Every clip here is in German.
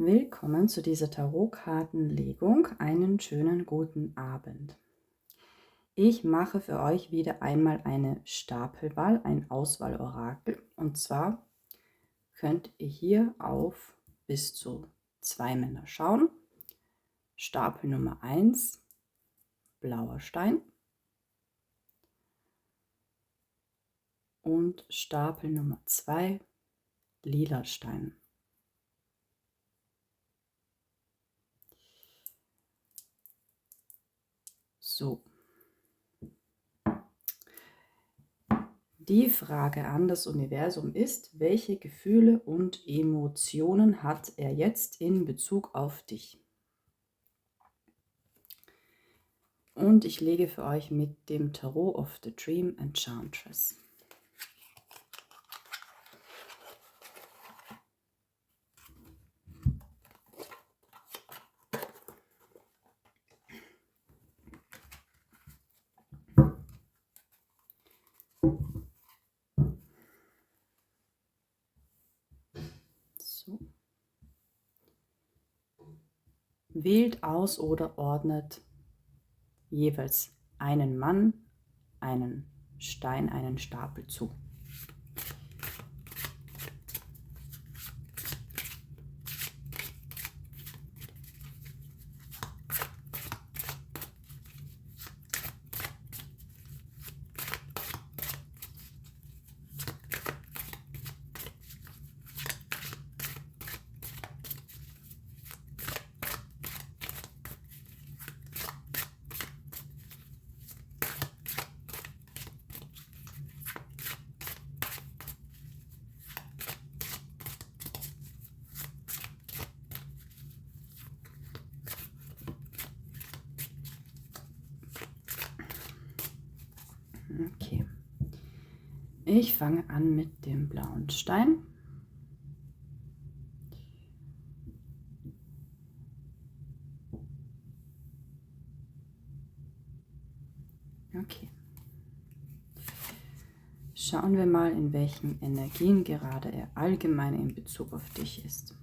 Willkommen zu dieser Tarotkartenlegung. Einen schönen guten Abend. Ich mache für euch wieder einmal eine Stapelwahl, ein Auswahlorakel. Und zwar könnt ihr hier auf bis zu 2 Männer schauen. Stapel Nummer 1, blauer Stein. Und Stapel Nummer 2, lila Stein. So. Die Frage an das Universum ist, welche Gefühle und Emotionen hat er jetzt in Bezug auf dich? Und ich lege für euch mit dem Tarot of the Dream Enchantress. So. Wählt aus oder ordnet jeweils einen Mann, einen Stein, einen Stapel zu. Okay. Ich fange an mit dem blauen Stein. Okay. Schauen wir mal, in welchen Energien gerade er allgemein in Bezug auf dich ist.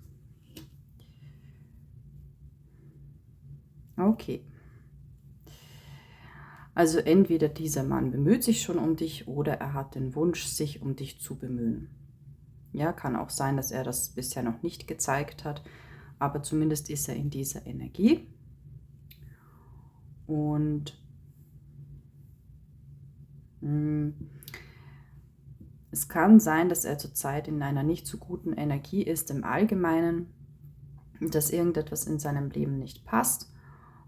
Okay. Also entweder dieser Mann bemüht sich schon um dich oder er hat den Wunsch, sich um dich zu bemühen. Ja, kann auch sein, dass er das bisher noch nicht gezeigt hat, aber zumindest ist er in dieser Energie. Und es kann sein, dass er zurzeit in einer nicht so guten Energie ist im Allgemeinen, dass irgendetwas in seinem Leben nicht passt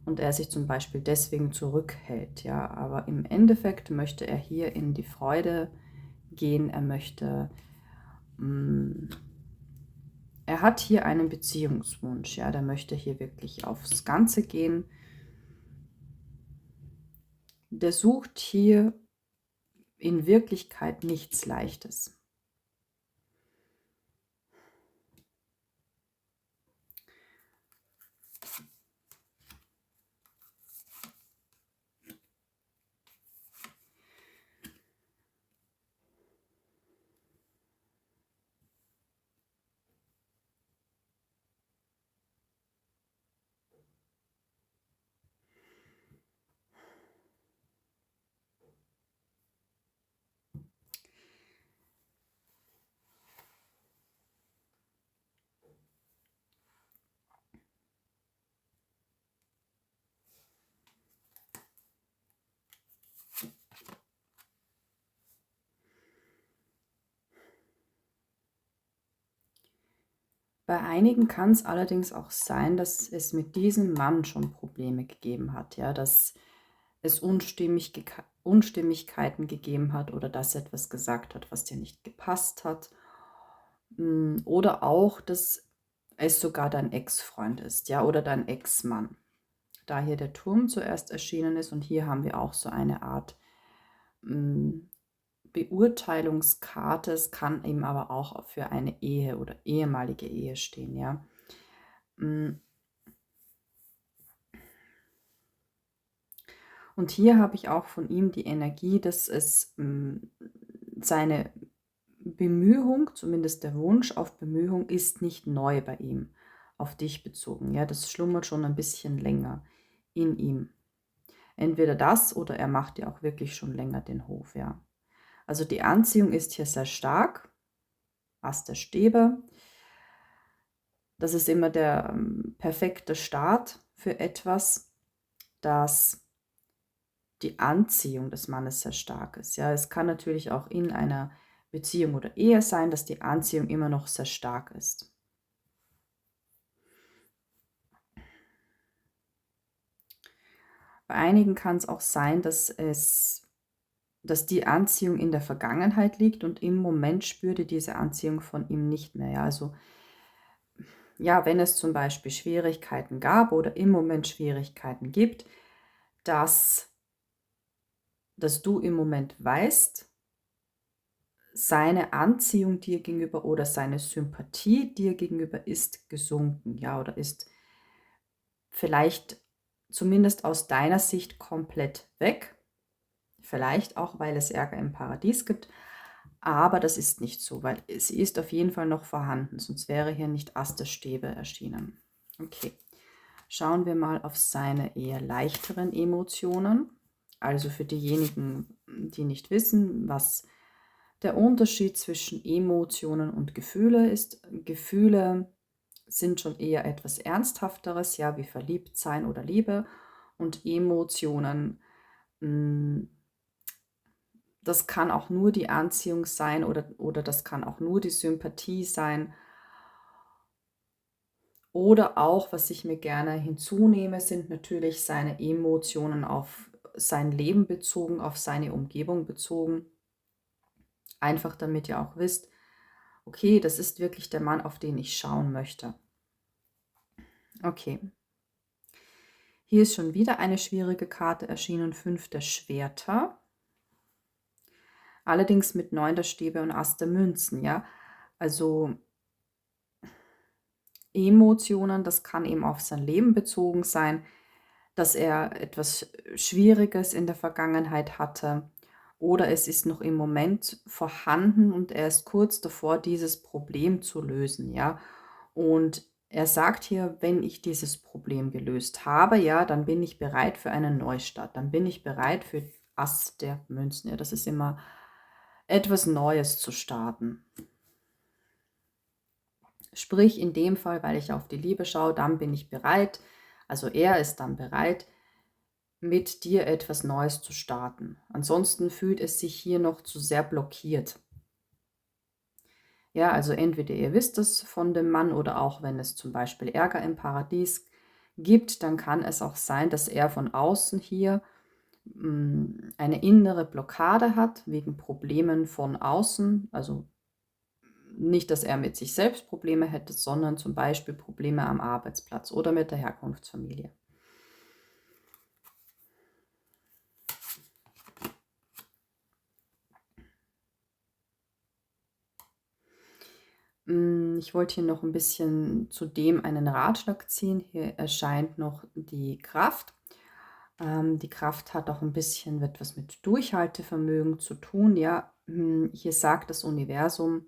und er sich zum Beispiel deswegen zurückhält. Ja, aber im Endeffekt möchte er hier in die Freude gehen. Er hat hier einen Beziehungswunsch. Ja, der möchte hier wirklich aufs Ganze gehen. Der sucht hier in Wirklichkeit nichts Leichtes. Bei einigen kann es allerdings auch sein, dass es mit diesem Mann schon Probleme gegeben hat, ja, dass es Unstimmigkeiten gegeben hat oder dass er etwas gesagt hat, was dir nicht gepasst hat. Oder auch, dass es sogar dein Ex-Freund ist, ja, oder dein Ex-Mann. Da hier der Turm zuerst erschienen ist und hier haben wir auch so eine Art Beurteilungskarte. Es kann eben aber auch für eine Ehe oder ehemalige Ehe stehen, ja. Und hier habe ich auch von ihm die Energie, dass es seine Bemühung, zumindest der Wunsch auf Bemühung, ist nicht neu bei ihm. auf dich bezogen. Ja, das schlummert schon ein bisschen länger in ihm. Entweder das oder er macht dir auch wirklich schon länger den Hof, ja. Also die Anziehung ist hier sehr stark. Ass der Stäbe. Das ist immer der perfekte Start für etwas, dass die Anziehung des Mannes sehr stark ist. Ja, es kann natürlich auch in einer Beziehung oder Ehe sein, dass die Anziehung immer noch sehr stark ist. Bei einigen kann es auch sein, dass die Anziehung in der Vergangenheit liegt und im Moment spürt ihr diese Anziehung von ihm nicht mehr. Ja, also ja, wenn es zum Beispiel Schwierigkeiten gab oder im Moment Schwierigkeiten gibt, dass du im Moment weißt, seine Anziehung dir gegenüber oder seine Sympathie dir gegenüber ist gesunken, ja, oder ist vielleicht zumindest aus deiner Sicht komplett weg. Vielleicht auch, weil es Ärger im Paradies gibt, aber das ist nicht so, weil sie ist auf jeden Fall noch vorhanden, sonst wäre hier nicht Ass der Stäbe erschienen. Okay, schauen wir mal auf seine eher leichteren Emotionen. Also für diejenigen, die nicht wissen, was der Unterschied zwischen Emotionen und Gefühle ist. Gefühle sind schon eher etwas Ernsthafteres, ja, wie Verliebtsein oder Liebe. Und Emotionen, das kann auch nur die Anziehung sein oder das kann auch nur die Sympathie sein. Oder auch, was ich mir gerne hinzunehme, sind natürlich seine Emotionen auf sein Leben bezogen, auf seine Umgebung bezogen. Einfach damit ihr auch wisst, okay, das ist wirklich der Mann, auf den ich schauen möchte. Okay. Hier ist schon wieder eine schwierige Karte erschienen, 5 der Schwerter. Allerdings mit 9 der Stäbe und Ass der Münzen, ja. Also Emotionen, das kann eben auf sein Leben bezogen sein, dass er etwas Schwieriges in der Vergangenheit hatte oder es ist noch im Moment vorhanden und er ist kurz davor, dieses Problem zu lösen, ja. Und er sagt hier, wenn ich dieses Problem gelöst habe, ja, dann bin ich bereit für einen Neustart, dann bin ich bereit für Ass der Münzen. Ja, das ist immer etwas Neues zu starten. Sprich, in dem Fall, weil ich auf die Liebe schaue, dann bin ich bereit, also er ist dann bereit, mit dir etwas Neues zu starten. Ansonsten fühlt es sich hier noch zu sehr blockiert. Ja, also entweder ihr wisst es von dem Mann oder auch wenn es zum Beispiel Ärger im Paradies gibt, dann kann es auch sein, dass er von außen hier eine innere Blockade hat wegen Problemen von außen. Also nicht, dass er mit sich selbst Probleme hätte, sondern zum Beispiel Probleme am Arbeitsplatz oder mit der Herkunftsfamilie. Ich wollte hier noch ein bisschen zu dem einen Ratschlag ziehen. Hier erscheint noch die Kraft. Die Kraft hat auch ein bisschen etwas mit Durchhaltevermögen zu tun. Ja, hier sagt das Universum,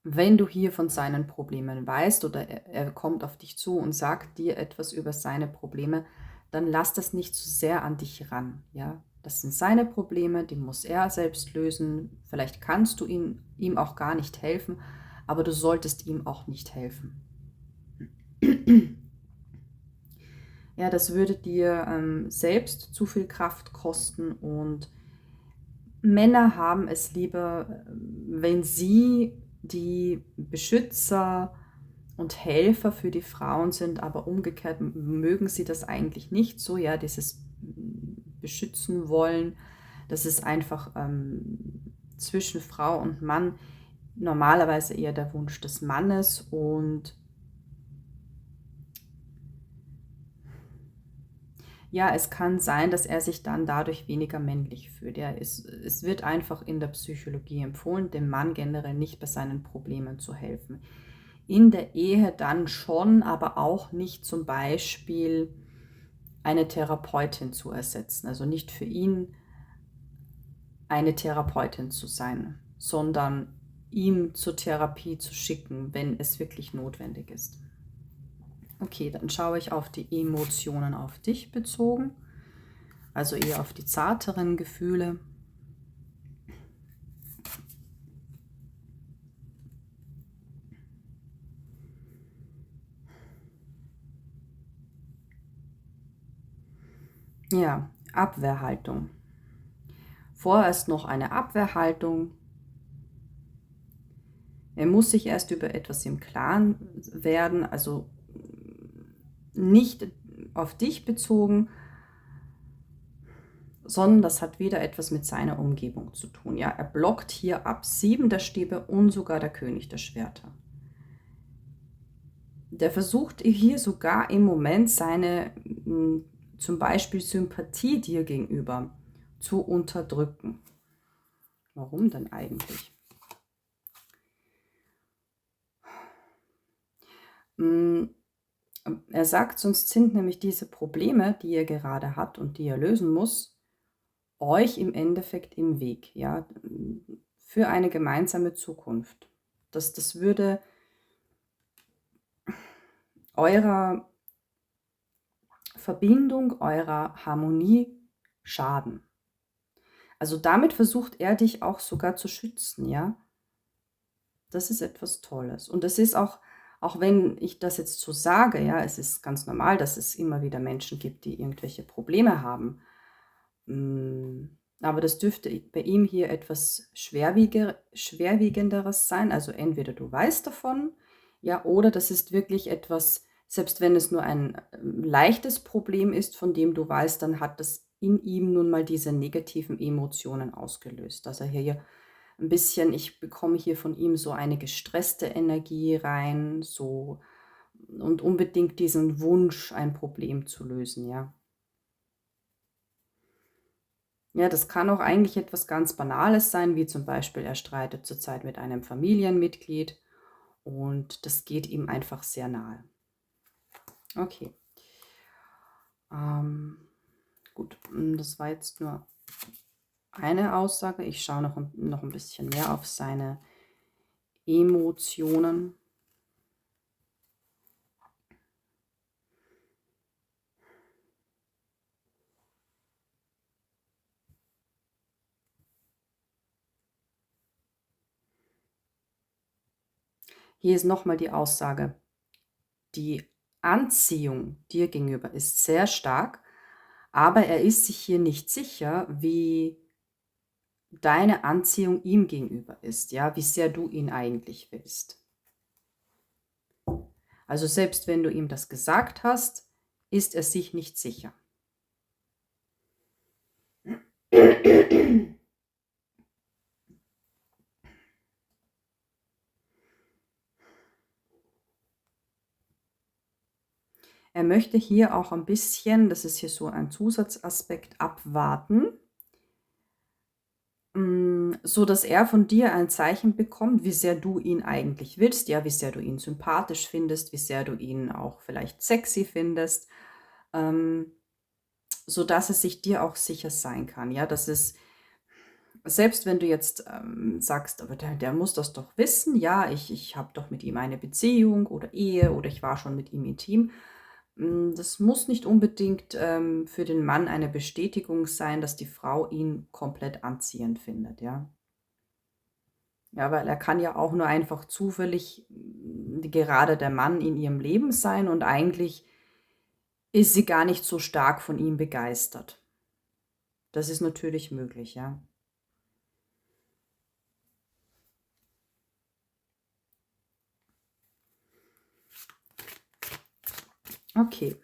wenn du hier von seinen Problemen weißt oder er kommt auf dich zu und sagt dir etwas über seine Probleme, dann lass das nicht zu sehr an dich ran. Ja, das sind seine Probleme, die muss er selbst lösen. Vielleicht kannst du ihm auch gar nicht helfen, aber du solltest ihm auch nicht helfen. Ja, das würde dir selbst zu viel Kraft kosten und Männer haben es lieber, wenn sie die Beschützer und Helfer für die Frauen sind, aber umgekehrt mögen sie das eigentlich nicht so, ja, dieses Beschützen wollen, das ist einfach zwischen Frau und Mann normalerweise eher der Wunsch des Mannes und ja, es kann sein, dass er sich dann dadurch weniger männlich fühlt. Ja, es wird einfach in der Psychologie empfohlen, dem Mann generell nicht bei seinen Problemen zu helfen. In der Ehe dann schon, aber auch nicht zum Beispiel eine Therapeutin zu ersetzen. Also nicht für ihn eine Therapeutin zu sein, sondern ihn zur Therapie zu schicken, wenn es wirklich notwendig ist. Okay, dann schaue ich auf die Emotionen auf dich bezogen, also eher auf die zarteren Gefühle. Ja, Abwehrhaltung. Vorerst noch eine Abwehrhaltung. Er muss sich erst über etwas im Klaren werden, also nicht auf dich bezogen, sondern das hat wieder etwas mit seiner Umgebung zu tun. Ja, er blockt hier ab 7 der Stäbe und sogar der König der Schwerter. Der versucht hier sogar im Moment seine zum Beispiel Sympathie dir gegenüber zu unterdrücken. Warum denn eigentlich? Er sagt, sonst sind nämlich diese Probleme, die ihr gerade habt und die ihr lösen muss, euch im Endeffekt im Weg, ja, für eine gemeinsame Zukunft. Das würde eurer Verbindung, eurer Harmonie schaden. Also damit versucht er dich auch sogar zu schützen, ja. Das ist etwas Tolles. Und es ist auch wenn ich das jetzt so sage, ja, es ist ganz normal, dass es immer wieder Menschen gibt, die irgendwelche Probleme haben. Aber das dürfte bei ihm hier etwas Schwerwiegenderes sein. Also entweder du weißt davon, ja, oder das ist wirklich etwas, selbst wenn es nur ein leichtes Problem ist, von dem du weißt, dann hat das in ihm nun mal diese negativen Emotionen ausgelöst. Dass er hier ein bisschen, ich bekomme hier von ihm so eine gestresste Energie rein, so und unbedingt diesen Wunsch, ein Problem zu lösen, ja. Ja, das kann auch eigentlich etwas ganz Banales sein, wie zum Beispiel, er streitet zurzeit mit einem Familienmitglied und das geht ihm einfach sehr nahe. Okay. Gut, das war jetzt nur eine Aussage. Ich schaue noch ein bisschen mehr auf seine Emotionen. Hier ist nochmal die Aussage. Die Anziehung dir gegenüber ist sehr stark, aber er ist sich hier nicht sicher, wie deine Anziehung ihm gegenüber ist, ja, wie sehr du ihn eigentlich willst. Also selbst wenn du ihm das gesagt hast, ist er sich nicht sicher. Er möchte hier auch ein bisschen, das ist hier so ein Zusatzaspekt, abwarten, so dass er von dir ein Zeichen bekommt, wie sehr du ihn eigentlich willst, ja, wie sehr du ihn sympathisch findest, wie sehr du ihn auch vielleicht sexy findest, so dass es sich dir auch sicher sein kann, ja, dass es, selbst wenn du jetzt sagst, aber der muss das doch wissen, ja, ich habe doch mit ihm eine Beziehung oder Ehe oder ich war schon mit ihm intim. Das muss nicht unbedingt für den Mann eine Bestätigung sein, dass die Frau ihn komplett anziehend findet, ja. Ja, weil er kann ja auch nur einfach zufällig gerade der Mann in ihrem Leben sein und eigentlich ist sie gar nicht so stark von ihm begeistert. Das ist natürlich möglich, ja. Okay.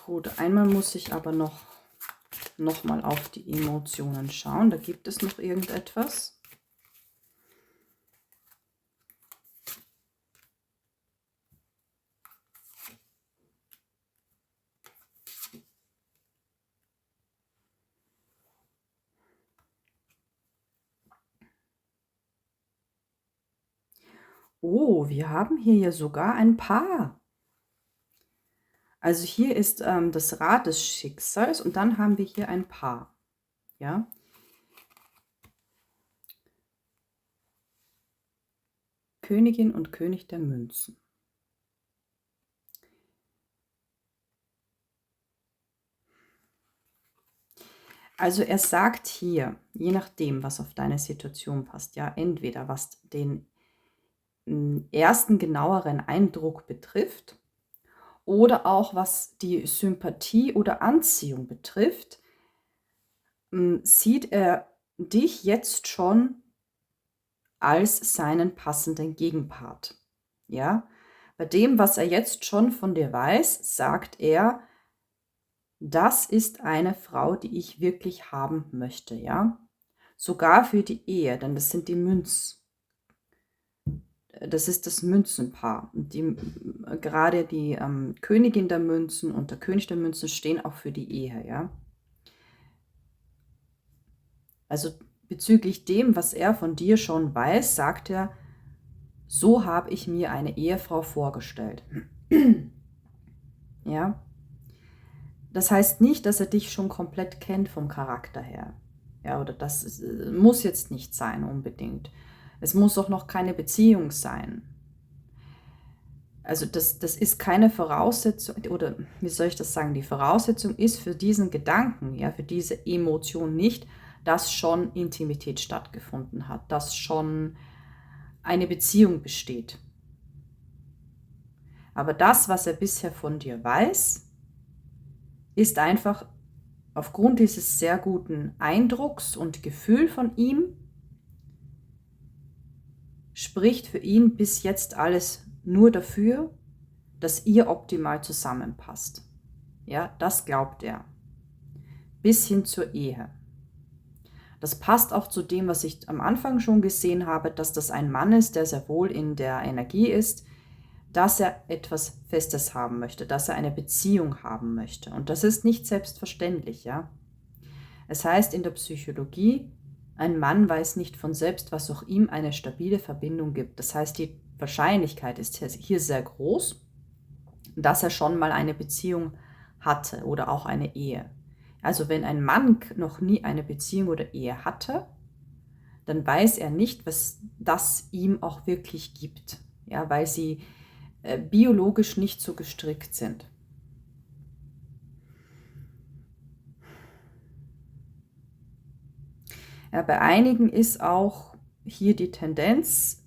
Gut, einmal muss ich aber noch mal auf die Emotionen schauen. Da gibt es noch irgendetwas. Oh, wir haben hier ja sogar ein Paar. Also hier ist das Rad des Schicksals und dann haben wir hier ein Paar. Ja. Königin und König der Münzen. Also er sagt hier, je nachdem, was auf deine Situation passt, ja, entweder was den ersten genaueren Eindruck betrifft oder auch was die Sympathie oder Anziehung betrifft, sieht er dich jetzt schon als seinen passenden Gegenpart. Ja, bei dem, was er jetzt schon von dir weiß, sagt er, das ist eine Frau, die ich wirklich haben möchte, ja. Sogar für die Ehe, denn das sind das ist das Münzenpaar. Und gerade die Königin der Münzen und der König der Münzen stehen auch für die Ehe, ja. Also bezüglich dem, was er von dir schon weiß, sagt er, so habe ich mir eine Ehefrau vorgestellt. Ja. Das heißt nicht, dass er dich schon komplett kennt vom Charakter her. Ja, oder muss jetzt nicht sein unbedingt. Es muss auch noch keine Beziehung sein. Also das ist keine Voraussetzung, oder wie soll ich das sagen? Die Voraussetzung ist für diesen Gedanken, ja, für diese Emotion nicht, dass schon Intimität stattgefunden hat, dass schon eine Beziehung besteht. Aber das, was er bisher von dir weiß, ist einfach aufgrund dieses sehr guten Eindrucks und Gefühl von ihm, spricht für ihn bis jetzt alles nur dafür, dass ihr optimal zusammenpasst. Ja, das glaubt er. Bis hin zur Ehe. Das passt auch zu dem, was ich am Anfang schon gesehen habe, dass das ein Mann ist, der sehr wohl in der Energie ist, dass er etwas Festes haben möchte, dass er eine Beziehung haben möchte. Und das ist nicht selbstverständlich, ja. Es heißt in der Psychologie, ein Mann weiß nicht von selbst, was auch ihm eine stabile Verbindung gibt. Das heißt, die Wahrscheinlichkeit ist hier sehr groß, dass er schon mal eine Beziehung hatte oder auch eine Ehe. Also wenn ein Mann noch nie eine Beziehung oder Ehe hatte, dann weiß er nicht, was das ihm auch wirklich gibt, ja, weil sie biologisch nicht so gestrickt sind. Ja, bei einigen ist auch hier die Tendenz,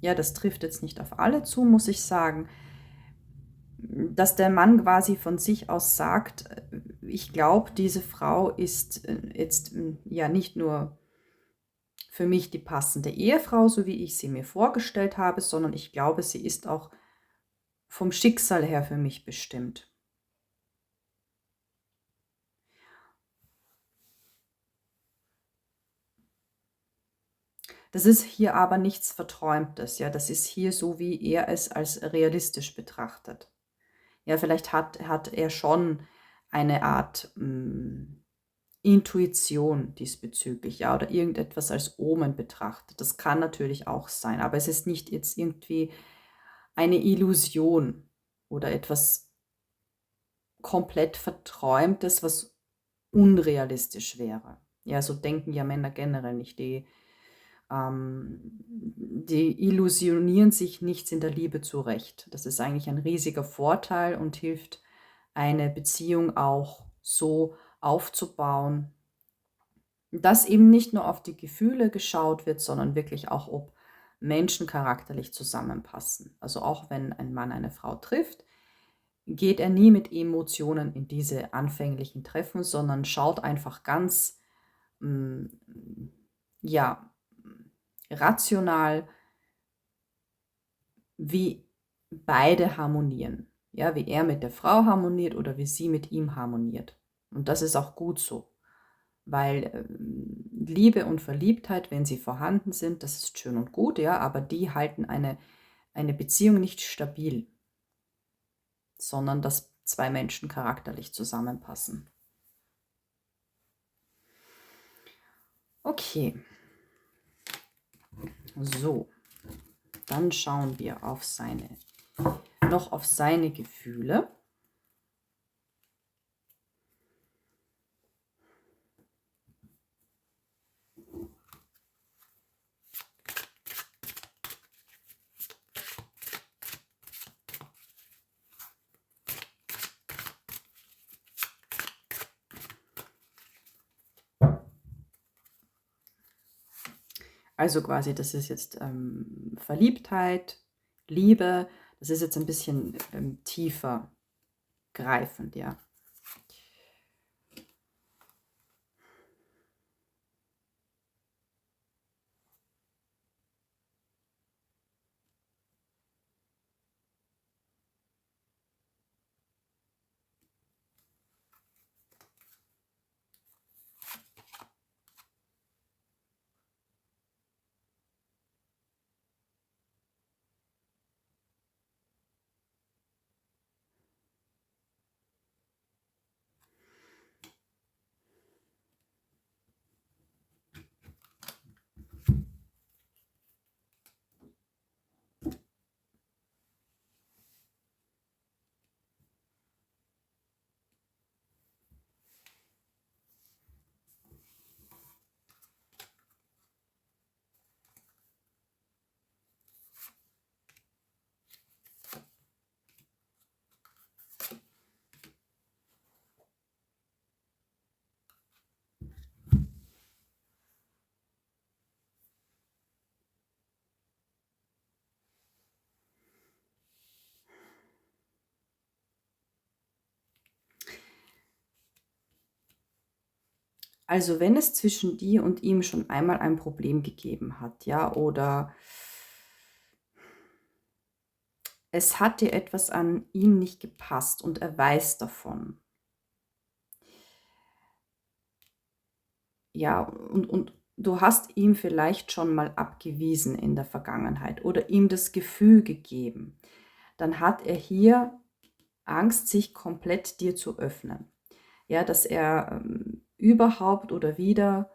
ja, das trifft jetzt nicht auf alle zu, muss ich sagen, dass der Mann quasi von sich aus sagt, ich glaube, diese Frau ist jetzt ja nicht nur für mich die passende Ehefrau, so wie ich sie mir vorgestellt habe, sondern ich glaube, sie ist auch vom Schicksal her für mich bestimmt. Das ist hier aber nichts Verträumtes, ja, das ist hier so, wie er es als realistisch betrachtet. Ja, vielleicht hat er schon eine Art Intuition diesbezüglich, ja, oder irgendetwas als Omen betrachtet. Das kann natürlich auch sein, aber es ist nicht jetzt irgendwie eine Illusion oder etwas komplett Verträumtes, was unrealistisch wäre. Ja, so denken ja Männer generell nicht. Die illusionieren sich nichts in der Liebe zurecht. Das ist eigentlich ein riesiger Vorteil und hilft, eine Beziehung auch so aufzubauen, dass eben nicht nur auf die Gefühle geschaut wird, sondern wirklich auch, ob Menschen charakterlich zusammenpassen. Also auch wenn ein Mann eine Frau trifft, geht er nie mit Emotionen in diese anfänglichen Treffen, sondern schaut einfach ganz, mm, ja, rational, wie beide harmonieren. Ja, wie er mit der Frau harmoniert oder wie sie mit ihm harmoniert. Und das ist auch gut so, weil Liebe und Verliebtheit, wenn sie vorhanden sind, das ist schön und gut, ja, aber die halten eine Beziehung nicht stabil, sondern dass zwei Menschen charakterlich zusammenpassen. Okay, so, dann schauen wir noch auf seine Gefühle. Also quasi, das ist jetzt Verliebtheit, Liebe, das ist jetzt ein bisschen tiefer greifend, ja. Also wenn es zwischen dir und ihm schon einmal ein Problem gegeben hat, ja, oder es hat dir etwas an ihm nicht gepasst und er weiß davon, ja, und du hast ihm vielleicht schon mal abgewiesen in der Vergangenheit oder ihm das Gefühl gegeben, dann hat er hier Angst, sich komplett dir zu öffnen. Ja, dass er überhaupt oder wieder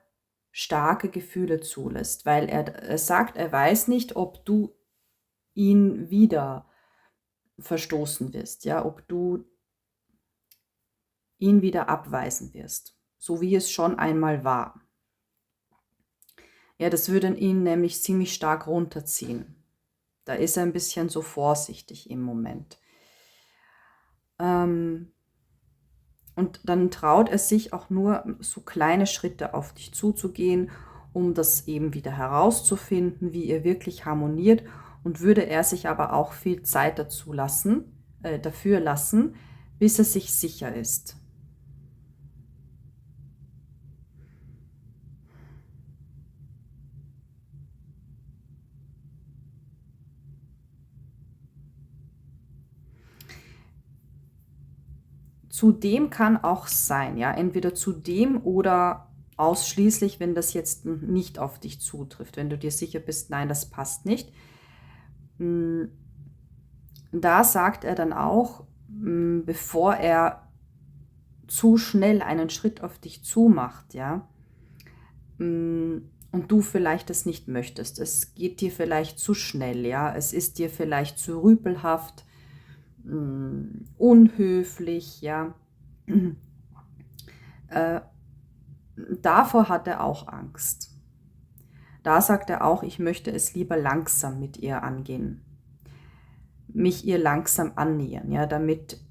starke Gefühle zulässt, weil er sagt, er weiß nicht, ob du ihn wieder verstoßen wirst, ja, ob du ihn wieder abweisen wirst, so wie es schon einmal war. Ja, das würde ihn nämlich ziemlich stark runterziehen. Da ist er ein bisschen so vorsichtig im Moment. Ähm, und dann traut er sich auch nur, so kleine Schritte auf dich zuzugehen, um das eben wieder herauszufinden, wie ihr wirklich harmoniert. Und würde er sich aber auch viel Zeit dafür lassen, bis er sich sicher ist. Zudem kann auch sein, ja, entweder zudem oder ausschließlich, wenn das jetzt nicht auf dich zutrifft, wenn du dir sicher bist, nein, das passt nicht. Da sagt er dann auch, bevor er zu schnell einen Schritt auf dich zumacht, ja, und du vielleicht das nicht möchtest. Es geht dir vielleicht zu schnell, ja, es ist dir vielleicht zu rüpelhaft, unhöflich, ja. Davor hat er auch Angst. Da sagt er auch, ich möchte es lieber langsam mit ihr angehen, mich ihr langsam annähern, ja, damit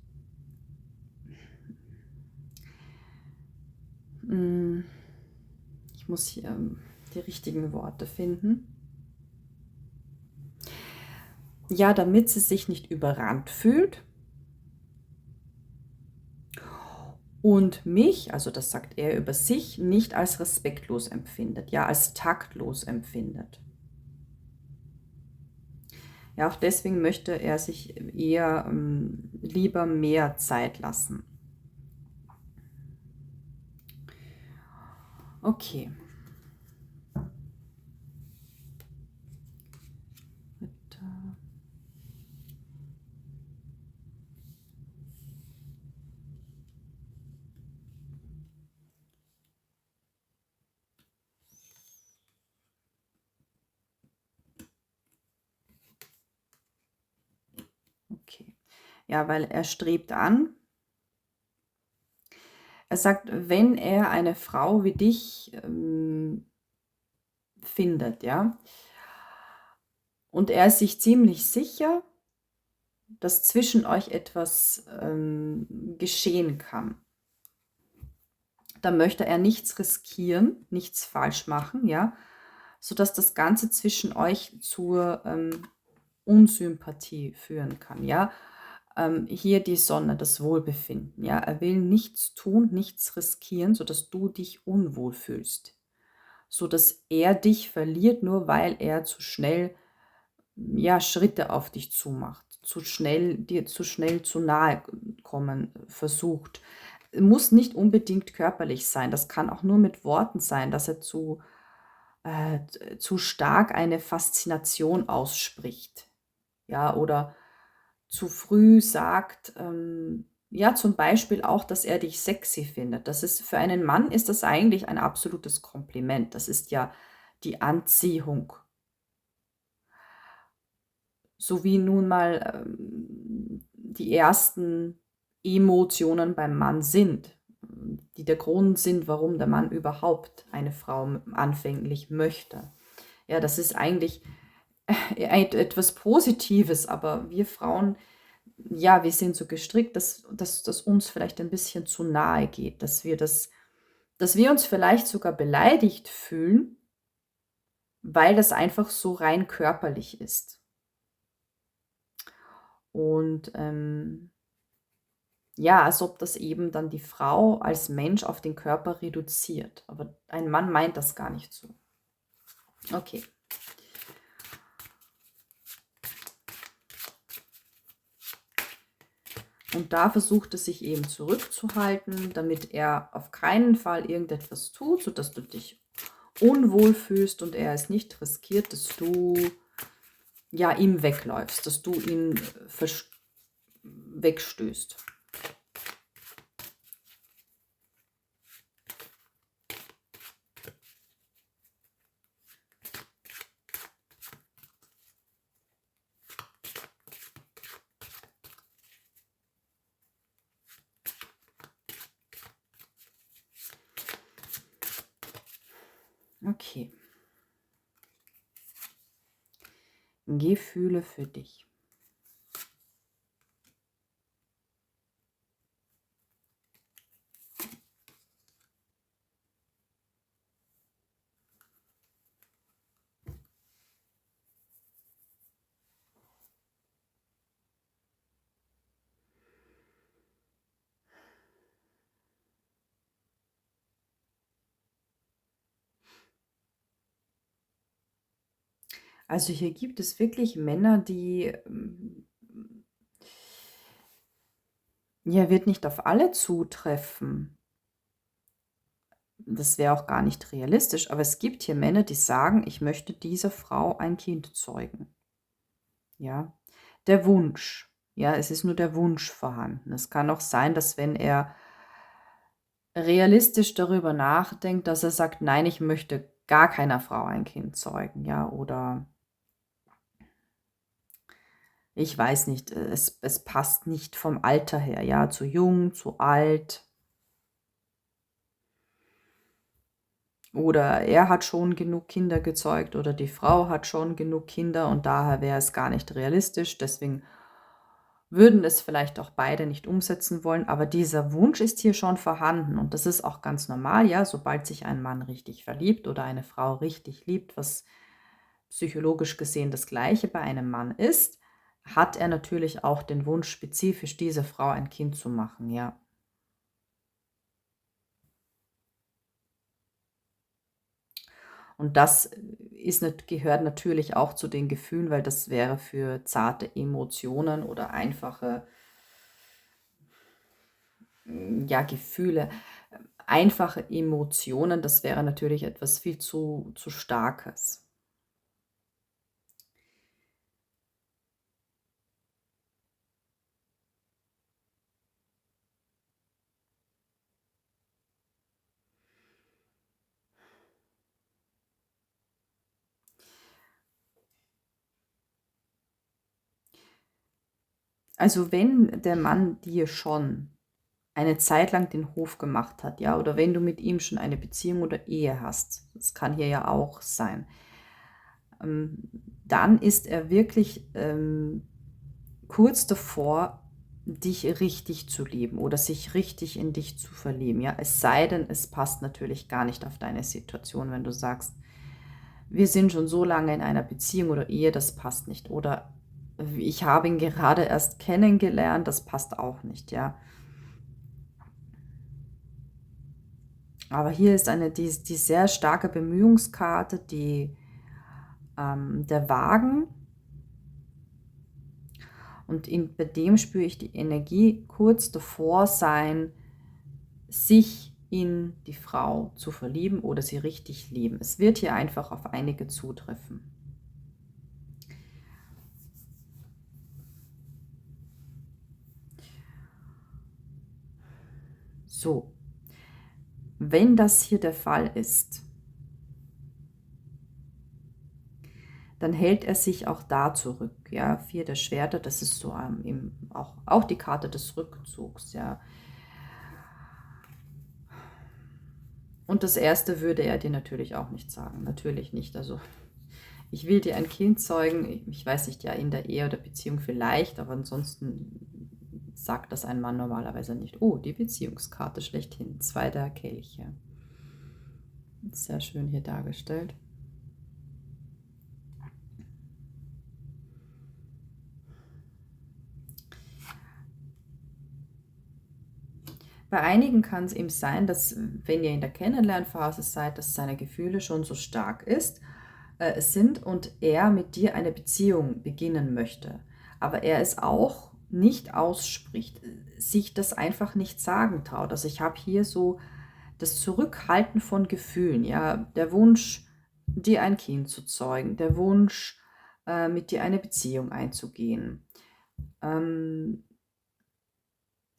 ich muss hier die richtigen Worte finden. Ja, damit sie sich nicht überrannt fühlt und mich, also das sagt er über sich, nicht als respektlos empfindet, ja, als taktlos empfindet. Ja, auch deswegen möchte er sich eher lieber mehr Zeit lassen. Okay. Okay. Ja, weil er strebt an. Er sagt, wenn er eine Frau wie dich findet, ja, und er ist sich ziemlich sicher, dass zwischen euch etwas geschehen kann. Da möchte er nichts riskieren, nichts falsch machen, ja, sodass das Ganze zwischen euch zur Unsympathie führen kann, ja. Hier die Sonne, das Wohlbefinden, ja. Er will nichts tun, nichts riskieren, sodass du dich unwohl fühlst, sodass er dich verliert, nur weil er zu schnell, ja, Schritte auf dich zumacht, zu schnell dir zu schnell zu nahe kommen versucht. Muss nicht unbedingt körperlich sein, das kann auch nur mit Worten sein, dass er zu stark eine Faszination ausspricht, ja, oder zu früh sagt, ja, zum Beispiel auch, dass er dich sexy findet. Das ist für einen Mann ist das eigentlich ein absolutes Kompliment. Das ist ja die Anziehung, so wie nun mal, die ersten Emotionen beim Mann sind, die der Grund sind, warum der Mann überhaupt eine Frau anfänglich möchte. Ja, das ist eigentlich etwas Positives, aber wir Frauen, ja, wir sind so gestrickt, dass uns vielleicht ein bisschen zu nahe geht, dass wir uns vielleicht sogar beleidigt fühlen, weil das einfach so rein körperlich ist. Und, ja, als ob das eben dann die Frau als Mensch auf den Körper reduziert. Aber ein Mann meint das gar nicht so. Okay. Und da versucht es sich eben zurückzuhalten, damit er auf keinen Fall irgendetwas tut, sodass du dich unwohl fühlst und er es nicht riskiert, dass du, ja, ihm wegläufst, dass du ihn wegstößt. Okay. Gefühle für dich. Also hier gibt es wirklich Männer, die, ja, wird nicht auf alle zutreffen. Das wäre auch gar nicht realistisch, aber es gibt hier Männer, die sagen: „Ich möchte dieser Frau ein Kind zeugen." Ja, der Wunsch. Ja, es ist nur der Wunsch vorhanden. Es kann auch sein, dass wenn er realistisch darüber nachdenkt, dass er sagt: „Nein, ich möchte gar keiner Frau ein Kind zeugen", ja, oder ich weiß nicht, es passt nicht vom Alter her, ja, zu jung, zu alt oder er hat schon genug Kinder gezeugt oder die Frau hat schon genug Kinder und daher wäre es gar nicht realistisch. Deswegen würden es vielleicht auch beide nicht umsetzen wollen, aber dieser Wunsch ist hier schon vorhanden und das ist auch ganz normal, ja, sobald sich ein Mann richtig verliebt oder eine Frau richtig liebt, was psychologisch gesehen das Gleiche bei einem Mann ist, hat er natürlich auch den Wunsch, spezifisch dieser Frau ein Kind zu machen, ja. Und das gehört natürlich auch zu den Gefühlen, weil das wäre für zarte Emotionen oder einfache, ja, Gefühle, einfache Emotionen, das wäre natürlich etwas viel zu Starkes. Also, wenn der Mann dir schon eine Zeit lang den Hof gemacht hat, ja, oder wenn du mit ihm schon eine Beziehung oder Ehe hast, das kann hier ja auch sein, ähm, dann ist er wirklich, kurz davor, dich richtig zu lieben oder sich richtig in dich zu verlieben, ja? Es sei denn, es passt natürlich gar nicht auf deine Situation, wenn du sagst: wir sind schon so lange in einer Beziehung oder Ehe, das passt nicht. Oder ich habe ihn gerade erst kennengelernt, das passt auch nicht, ja. Aber hier ist die sehr starke Bemühungskarte, der Wagen. Und bei dem spüre ich die Energie kurz davor sein, sich in die Frau zu verlieben oder sie richtig lieben. Es wird hier einfach auf einige zutreffen. So, wenn das hier der Fall ist, dann hält er sich auch da zurück. Ja, 4 der Schwerter, das ist so eben auch die Karte des Rückzugs. Ja. Und das Erste würde er dir natürlich auch nicht sagen. Natürlich nicht. Also ich will dir ein Kind zeugen. Ich weiß nicht, ja, in der Ehe oder Beziehung vielleicht, aber ansonsten sagt das ein Mann normalerweise nicht. Oh, die Beziehungskarte schlechthin. 2 der Kelche. Sehr schön hier dargestellt. Bei einigen kann es eben sein, dass, wenn ihr in der Kennenlernphase seid, dass seine Gefühle schon so stark sind und er mit dir eine Beziehung beginnen möchte. Aber er es auch nicht ausspricht, sich das einfach nicht sagen traut. Also ich habe hier so das Zurückhalten von Gefühlen, ja, der Wunsch, dir ein Kind zu zeugen, der Wunsch, mit dir eine Beziehung einzugehen.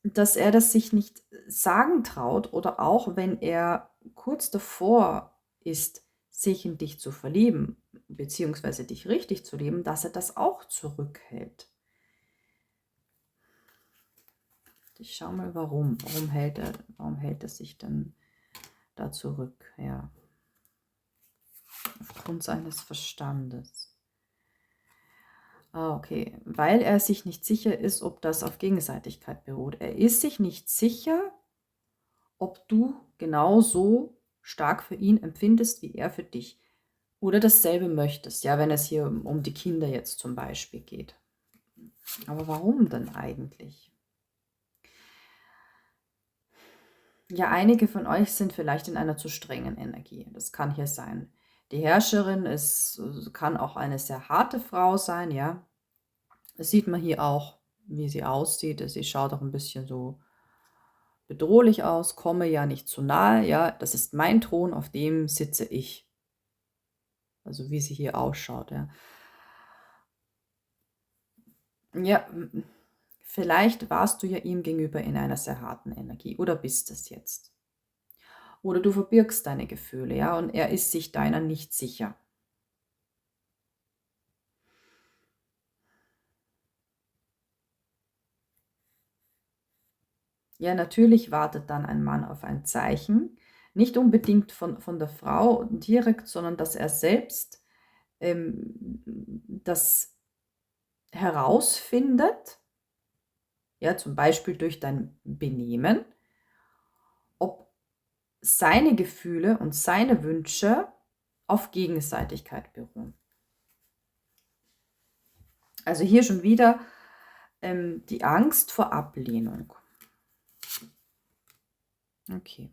Dass er das sich nicht sagen traut oder auch wenn er kurz davor ist, sich in dich zu verlieben, beziehungsweise dich richtig zu lieben, dass er das auch zurückhält. Ich schaue mal, warum. Warum hält er sich dann da zurück? Ja. Aufgrund seines Verstandes. Ah, okay. Weil er sich nicht sicher ist, ob das auf Gegenseitigkeit beruht. Er ist sich nicht sicher, ob du genauso stark für ihn empfindest, wie er für dich. Oder dasselbe möchtest, ja, wenn es hier um die Kinder jetzt zum Beispiel geht. Aber warum denn eigentlich? Ja, einige von euch sind vielleicht in einer zu strengen Energie. Das kann hier sein. Die Herrscherin kann auch eine sehr harte Frau sein, ja. Das sieht man hier auch, wie sie aussieht. Sie schaut auch ein bisschen so bedrohlich aus, komme ja nicht zu nahe, ja. Das ist mein Thron, auf dem sitze ich. Also wie sie hier ausschaut, ja. Ja, vielleicht warst du ja ihm gegenüber in einer sehr harten Energie oder bist es jetzt. Oder du verbirgst deine Gefühle, ja, und er ist sich deiner nicht sicher. Ja, natürlich wartet dann ein Mann auf ein Zeichen, nicht unbedingt von der Frau direkt, sondern dass er selbst das herausfindet, ja, zum Beispiel durch dein Benehmen, ob seine Gefühle und seine Wünsche auf Gegenseitigkeit beruhen. Also hier schon wieder die Angst vor Ablehnung. Okay.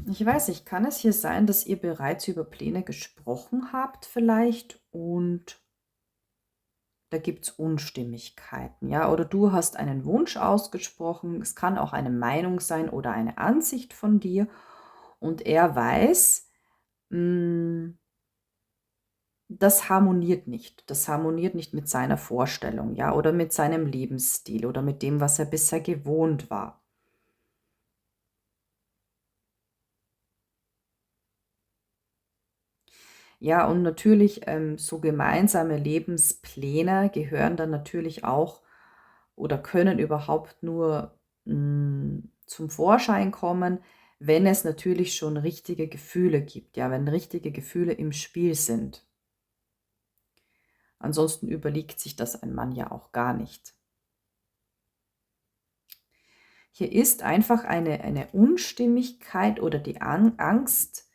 Ich weiß nicht, kann es hier sein, dass ihr bereits über Pläne gesprochen habt vielleicht und da gibt es Unstimmigkeiten, ja? Oder du hast einen Wunsch ausgesprochen, es kann auch eine Meinung sein oder eine Ansicht von dir und er weiß, mm, das harmoniert nicht. Das harmoniert nicht mit seiner Vorstellung, ja, oder mit seinem Lebensstil oder mit dem, was er bisher gewohnt war. Ja, und natürlich, so gemeinsame Lebenspläne gehören dann natürlich auch oder können überhaupt nur, zum Vorschein kommen, wenn es natürlich schon richtige Gefühle gibt, ja, wenn richtige Gefühle im Spiel sind. Ansonsten überlegt sich das ein Mann ja auch gar nicht. Hier ist einfach eine Unstimmigkeit oder die Angst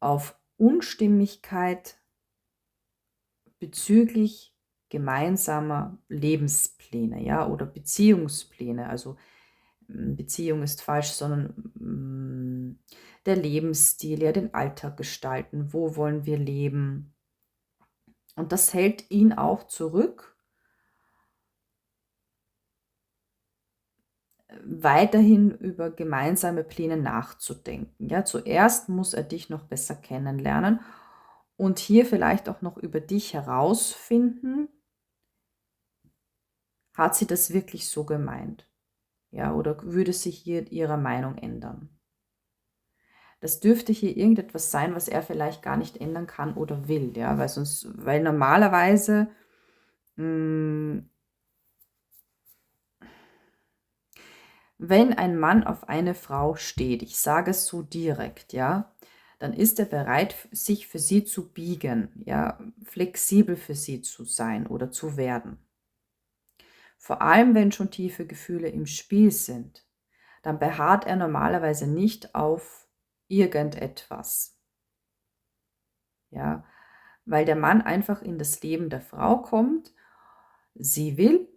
auf Unstimmigkeit bezüglich gemeinsamer Lebenspläne, ja, oder Beziehungspläne. Also Beziehung ist falsch, sondern der Lebensstil, ja, den Alltag gestalten, wo wollen wir leben. Und das hält ihn auch zurück, weiterhin über gemeinsame Pläne nachzudenken. Ja, zuerst muss er dich noch besser kennenlernen und hier vielleicht auch noch über dich herausfinden, hat sie das wirklich so gemeint? Ja, oder würde sich hier ihre Meinung ändern? Das dürfte hier irgendetwas sein, was er vielleicht gar nicht ändern kann oder will, ja, weil normalerweise, hm, wenn ein Mann auf eine Frau steht, ich sage es so direkt, ja, dann ist er bereit, sich für sie zu biegen, ja, flexibel für sie zu sein oder zu werden. Vor allem, wenn schon tiefe Gefühle im Spiel sind, dann beharrt er normalerweise nicht auf irgendetwas, ja, weil der Mann einfach in das Leben der Frau kommt, sie will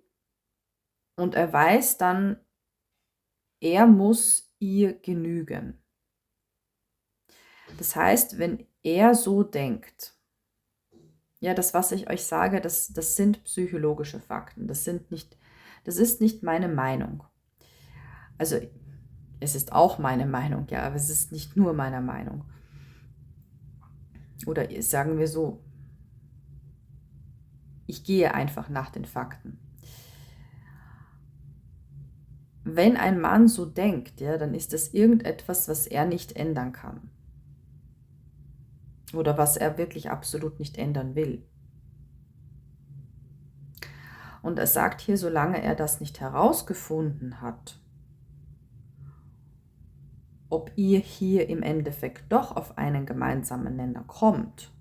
und er weiß dann, er muss ihr genügen. Das heißt, wenn er so denkt, ja, das, was ich euch sage, das sind psychologische Fakten. Das ist nicht meine Meinung. Also, es ist auch meine Meinung, ja, aber es ist nicht nur meine Meinung. Oder sagen wir so, ich gehe einfach nach den Fakten. Wenn ein Mann so denkt, ja, dann ist das irgendetwas, was er nicht ändern kann. Oder was er wirklich absolut nicht ändern will. Und er sagt hier, solange er das nicht herausgefunden hat, ob ihr hier im Endeffekt doch auf einen gemeinsamen Nenner kommt,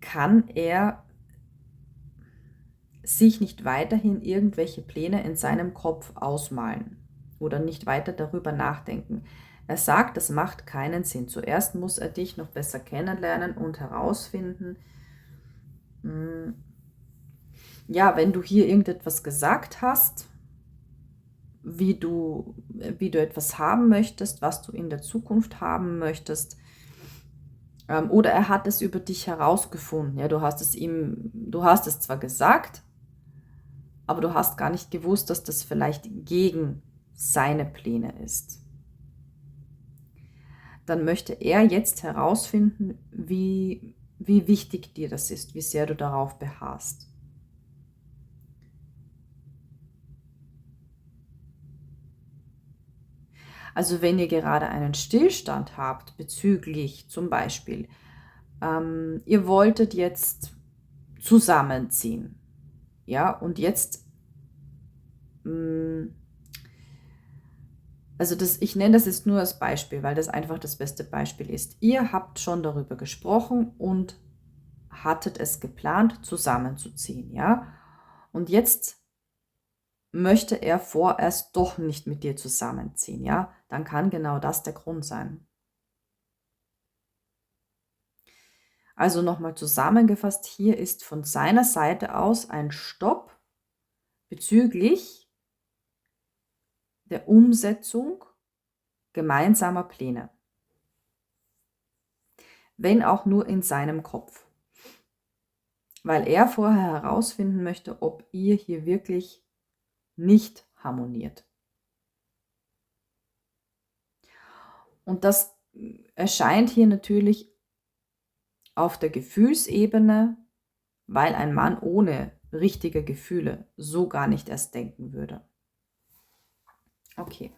kann er sich nicht weiterhin irgendwelche Pläne in seinem Kopf ausmalen oder nicht weiter darüber nachdenken. Er sagt, das macht keinen Sinn. Zuerst muss er dich noch besser kennenlernen und herausfinden, ja, wenn du hier irgendetwas gesagt hast, wie du etwas haben möchtest, was du in der Zukunft haben möchtest, oder er hat es über dich herausgefunden. Ja, du hast es zwar gesagt, aber du hast gar nicht gewusst, dass das vielleicht gegen seine Pläne ist. Dann möchte er jetzt herausfinden, wie wichtig dir das ist, wie sehr du darauf beharrst. Also wenn ihr gerade einen Stillstand habt bezüglich zum Beispiel, ihr wolltet jetzt zusammenziehen, ja, und jetzt, also ich nenne das jetzt nur als Beispiel, weil das einfach das beste Beispiel ist. Ihr habt schon darüber gesprochen und hattet es geplant, zusammenzuziehen, ja, und jetzt möchte er vorerst doch nicht mit dir zusammenziehen, ja, dann kann genau das der Grund sein. Also nochmal zusammengefasst, hier ist von seiner Seite aus ein Stopp bezüglich der Umsetzung gemeinsamer Pläne, wenn auch nur in seinem Kopf, weil er vorher herausfinden möchte, ob ihr hier wirklich nicht harmoniert. Und das erscheint hier natürlich auf der Gefühlsebene, weil ein Mann ohne richtige Gefühle so gar nicht erst denken würde. Okay.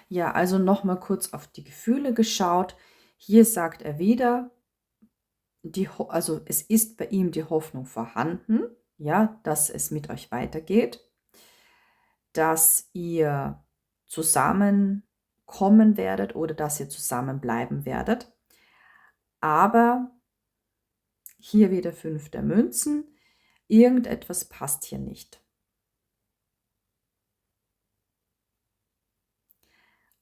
Ja, also nochmal kurz auf die Gefühle geschaut. Hier sagt er wieder, also es ist bei ihm die Hoffnung vorhanden, ja, dass es mit euch weitergeht, dass ihr zusammenkommen werdet oder dass ihr zusammenbleiben werdet. Aber hier wieder 5 der Münzen, irgendetwas passt hier nicht.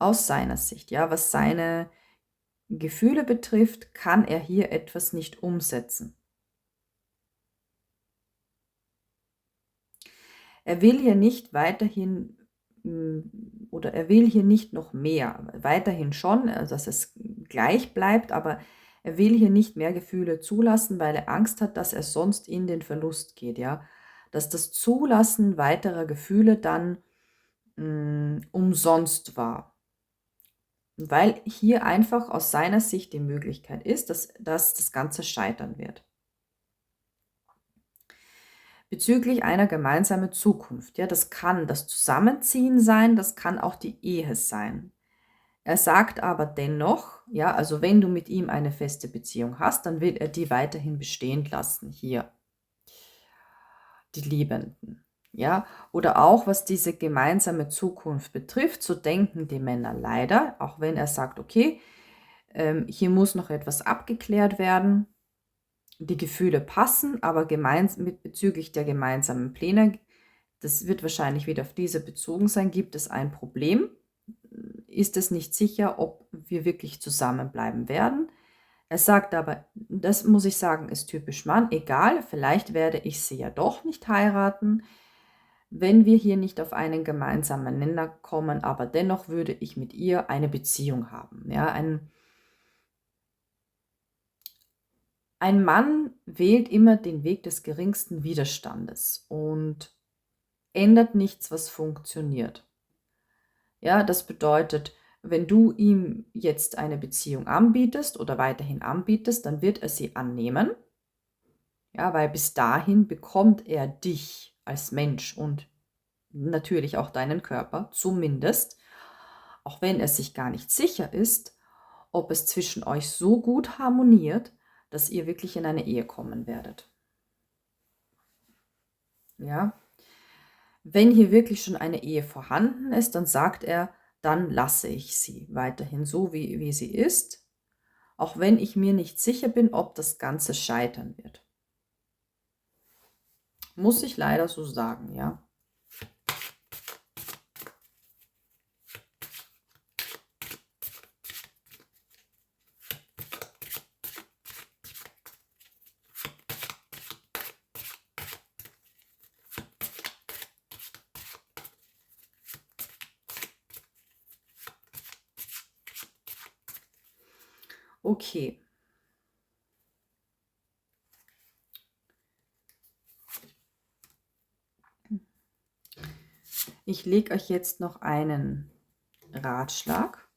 Aus seiner Sicht, ja, was seine Gefühle betrifft, kann er hier etwas nicht umsetzen. Er will hier nicht weiterhin oder er will hier nicht noch mehr. Weiterhin schon, also dass es gleich bleibt, aber er will hier nicht mehr Gefühle zulassen, weil er Angst hat, dass er sonst in den Verlust geht, ja. Dass das Zulassen weiterer Gefühle dann umsonst war. Weil hier einfach aus seiner Sicht die Möglichkeit ist, dass das Ganze scheitern wird. Bezüglich einer gemeinsamen Zukunft. Ja, das kann das Zusammenziehen sein, das kann auch die Ehe sein. Er sagt aber dennoch, ja, also wenn du mit ihm eine feste Beziehung hast, dann will er die weiterhin bestehen lassen, hier, die Liebenden. Ja, oder auch was diese gemeinsame Zukunft betrifft, so denken die Männer leider, auch wenn er sagt, okay, hier muss noch etwas abgeklärt werden. Die Gefühle passen, aber bezüglich der gemeinsamen Pläne, das wird wahrscheinlich wieder auf diese bezogen sein, gibt es ein Problem. Ist es nicht sicher, ob wir wirklich zusammenbleiben werden. Er sagt aber, das muss ich sagen, ist typisch Mann, egal, vielleicht werde ich sie ja doch nicht heiraten, wenn wir hier nicht auf einen gemeinsamen Nenner kommen, aber dennoch würde ich mit ihr eine Beziehung haben. Ja, ein Mann wählt immer den Weg des geringsten Widerstandes und ändert nichts, was funktioniert. Ja, das bedeutet, wenn du ihm jetzt eine Beziehung anbietest oder weiterhin anbietest, dann wird er sie annehmen. Ja, weil bis dahin bekommt er dich als Mensch und natürlich auch deinen Körper, zumindest, auch wenn er sich gar nicht sicher ist, ob es zwischen euch so gut harmoniert, dass ihr wirklich in eine Ehe kommen werdet. Ja, wenn hier wirklich schon eine Ehe vorhanden ist, dann sagt er, dann lasse ich sie weiterhin so, wie sie ist, auch wenn ich mir nicht sicher bin, ob das Ganze scheitern wird. Muss ich leider so sagen, ja. Okay. Ich lege euch jetzt noch einen Ratschlag.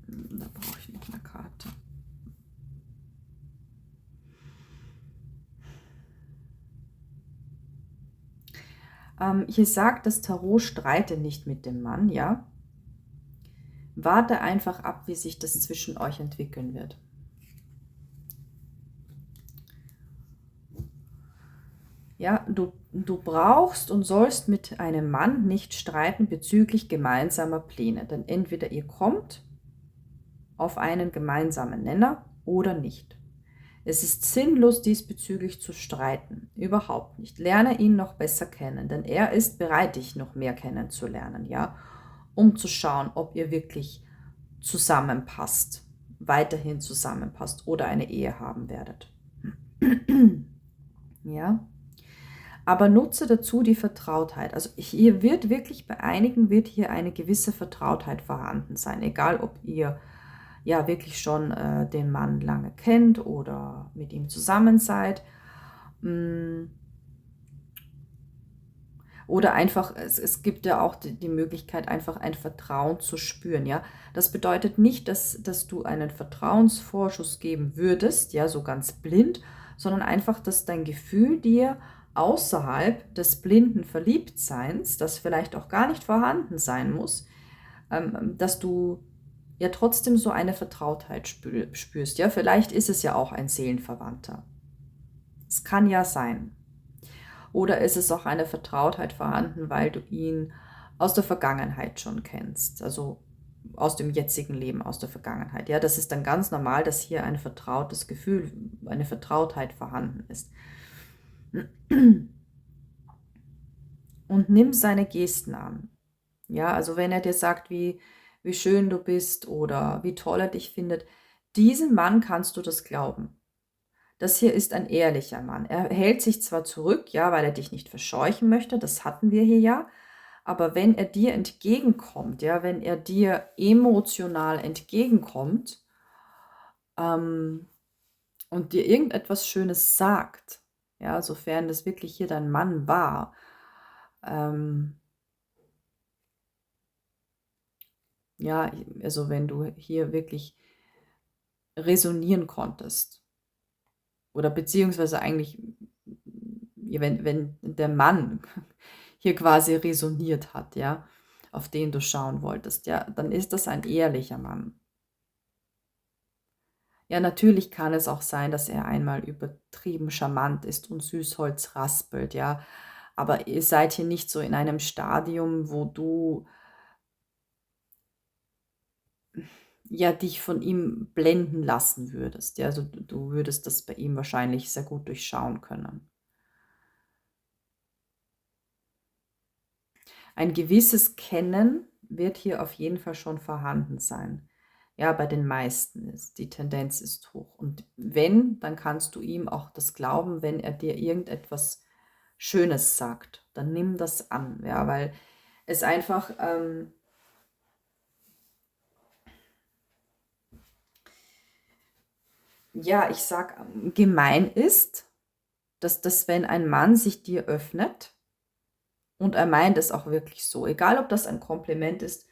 Da brauche ich noch eine Karte. Hier sagt das Tarot, streite nicht mit dem Mann, ja. Warte einfach ab, wie sich das zwischen euch entwickeln wird. Ja, du brauchst und sollst mit einem Mann nicht streiten bezüglich gemeinsamer Pläne, denn entweder ihr kommt auf einen gemeinsamen Nenner oder nicht. Es ist sinnlos, diesbezüglich zu streiten. Überhaupt nicht. Lerne ihn noch besser kennen, denn er ist bereit, dich noch mehr kennenzulernen, ja, um zu schauen, ob ihr wirklich zusammenpasst, weiterhin zusammenpasst oder eine Ehe haben werdet. Ja. Aber nutze dazu die Vertrautheit. Also hier wird wirklich, bei einigen wird hier eine gewisse Vertrautheit vorhanden sein. Egal, ob ihr ja wirklich schon den Mann lange kennt oder mit ihm zusammen seid. Oder einfach, es gibt ja auch die Möglichkeit, einfach ein Vertrauen zu spüren. Ja? Das bedeutet nicht, dass du einen Vertrauensvorschuss geben würdest, ja, so ganz blind, sondern einfach, dass dein Gefühl dir außerhalb des blinden Verliebtseins, das vielleicht auch gar nicht vorhanden sein muss, dass du ja trotzdem so eine Vertrautheit spürst. Ja, vielleicht ist es ja auch ein Seelenverwandter. Es kann ja sein. Oder ist es auch eine Vertrautheit vorhanden, weil du ihn aus der Vergangenheit schon kennst, also aus dem jetzigen Leben, aus der Vergangenheit. Ja, das ist dann ganz normal, dass hier ein vertrautes Gefühl, eine Vertrautheit vorhanden ist. Und nimm seine Gesten an. Ja, also wenn er dir sagt, wie schön du bist oder wie toll er dich findet, diesem Mann kannst du das glauben. Das hier ist ein ehrlicher Mann. Er hält sich zwar zurück, ja, weil er dich nicht verscheuchen möchte, das hatten wir hier ja, aber wenn er dir entgegenkommt, ja, wenn er dir emotional entgegenkommt und dir irgendetwas Schönes sagt, ja, sofern das wirklich hier dein Mann war, ja, also wenn du hier wirklich resonieren konntest oder beziehungsweise eigentlich, wenn der Mann hier quasi resoniert hat, ja, auf den du schauen wolltest, ja, dann ist das ein ehrlicher Mann. Ja, natürlich kann es auch sein, dass er einmal übertrieben charmant ist und Süßholz raspelt, ja, aber ihr seid hier nicht so in einem Stadium, wo du ja dich von ihm blenden lassen würdest, ja, also du würdest das bei ihm wahrscheinlich sehr gut durchschauen können. Ein gewisses Kennen wird hier auf jeden Fall schon vorhanden sein. Ja, bei den meisten ist die Tendenz ist hoch. Und wenn, dann kannst du ihm auch das glauben, wenn er dir irgendetwas Schönes sagt. Dann nimm das an, ja, weil es einfach, ja, ich sag, gemein ist, dass wenn ein Mann sich dir öffnet und er meint es auch wirklich so, egal ob das ein Kompliment ist,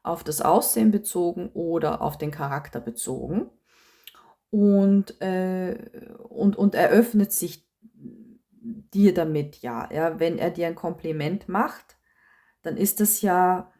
auf das Aussehen bezogen oder auf den Charakter bezogen. Und er öffnet sich dir damit, ja. Ja. Wenn er dir ein Kompliment macht, dann ist das ja,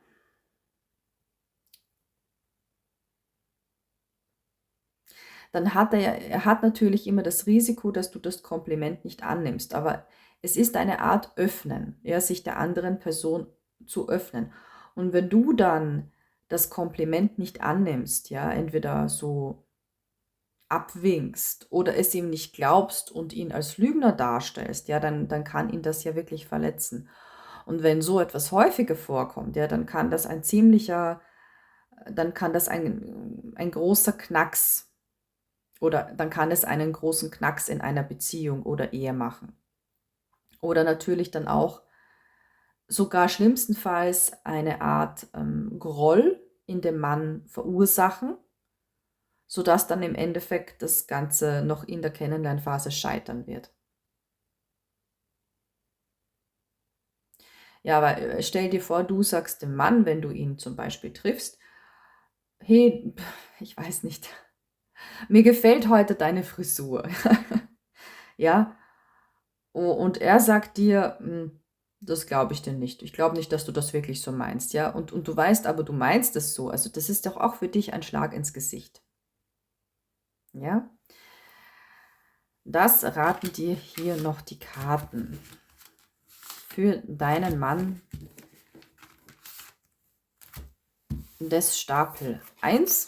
dann hat er hat natürlich immer das Risiko, dass du das Kompliment nicht annimmst. Aber es ist eine Art Öffnen, ja, sich der anderen Person zu öffnen. Und wenn du dann das Kompliment nicht annimmst, ja, entweder so abwinkst oder es ihm nicht glaubst und ihn als Lügner darstellst, ja, dann kann ihn das ja wirklich verletzen. Und wenn so etwas häufiger vorkommt, ja, dann kann das dann kann das ein großer Knacks oder dann kann es einen großen Knacks in einer Beziehung oder Ehe machen. Oder natürlich dann auch sogar schlimmstenfalls eine Art Groll in dem Mann verursachen, sodass dann im Endeffekt das Ganze noch in der Kennenlernphase scheitern wird. Ja, aber stell dir vor, du sagst dem Mann, wenn du ihn zum Beispiel triffst, hey, ich weiß nicht, mir gefällt heute deine Frisur. Ja, und er sagt dir, Das glaube ich dir nicht. Ich glaube nicht, dass du das wirklich so meinst, ja? Und du weißt aber, du meinst es so. Also das ist doch auch für dich ein Schlag ins Gesicht, ja? Das raten dir hier noch die Karten für deinen Mann des Stapel 1,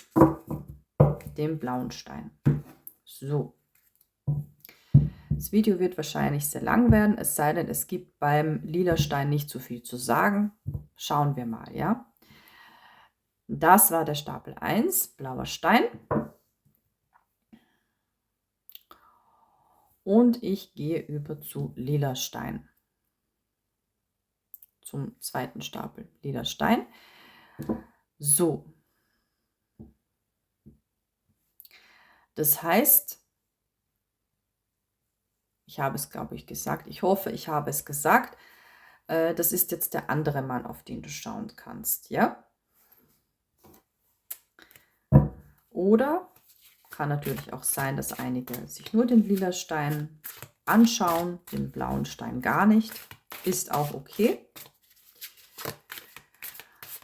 dem blauen Stein. So. Das Video wird wahrscheinlich sehr lang werden, es sei denn, es gibt beim lila Stein nicht so viel zu sagen. Schauen wir mal, ja? Das war der Stapel 1, blauer Stein. Und ich gehe über zu lila Stein. Zum zweiten Stapel, lila Stein. So. Das heißt, ich habe es, glaube ich, gesagt. Ich hoffe, ich habe es gesagt. Das ist jetzt der andere Mann, auf den du schauen kannst, ja? Oder kann natürlich auch sein, dass einige sich nur den lila Stein anschauen, den blauen Stein gar nicht. Ist auch okay.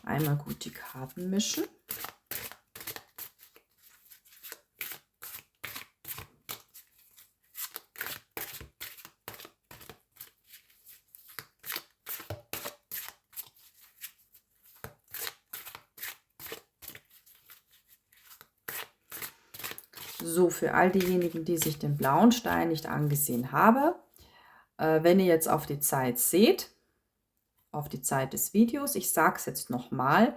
Einmal gut die Karten mischen. So, für all diejenigen, die sich den blauen Stein nicht angesehen haben, wenn ihr jetzt auf die Zeit seht, auf die Zeit des Videos, ich sage es jetzt nochmal,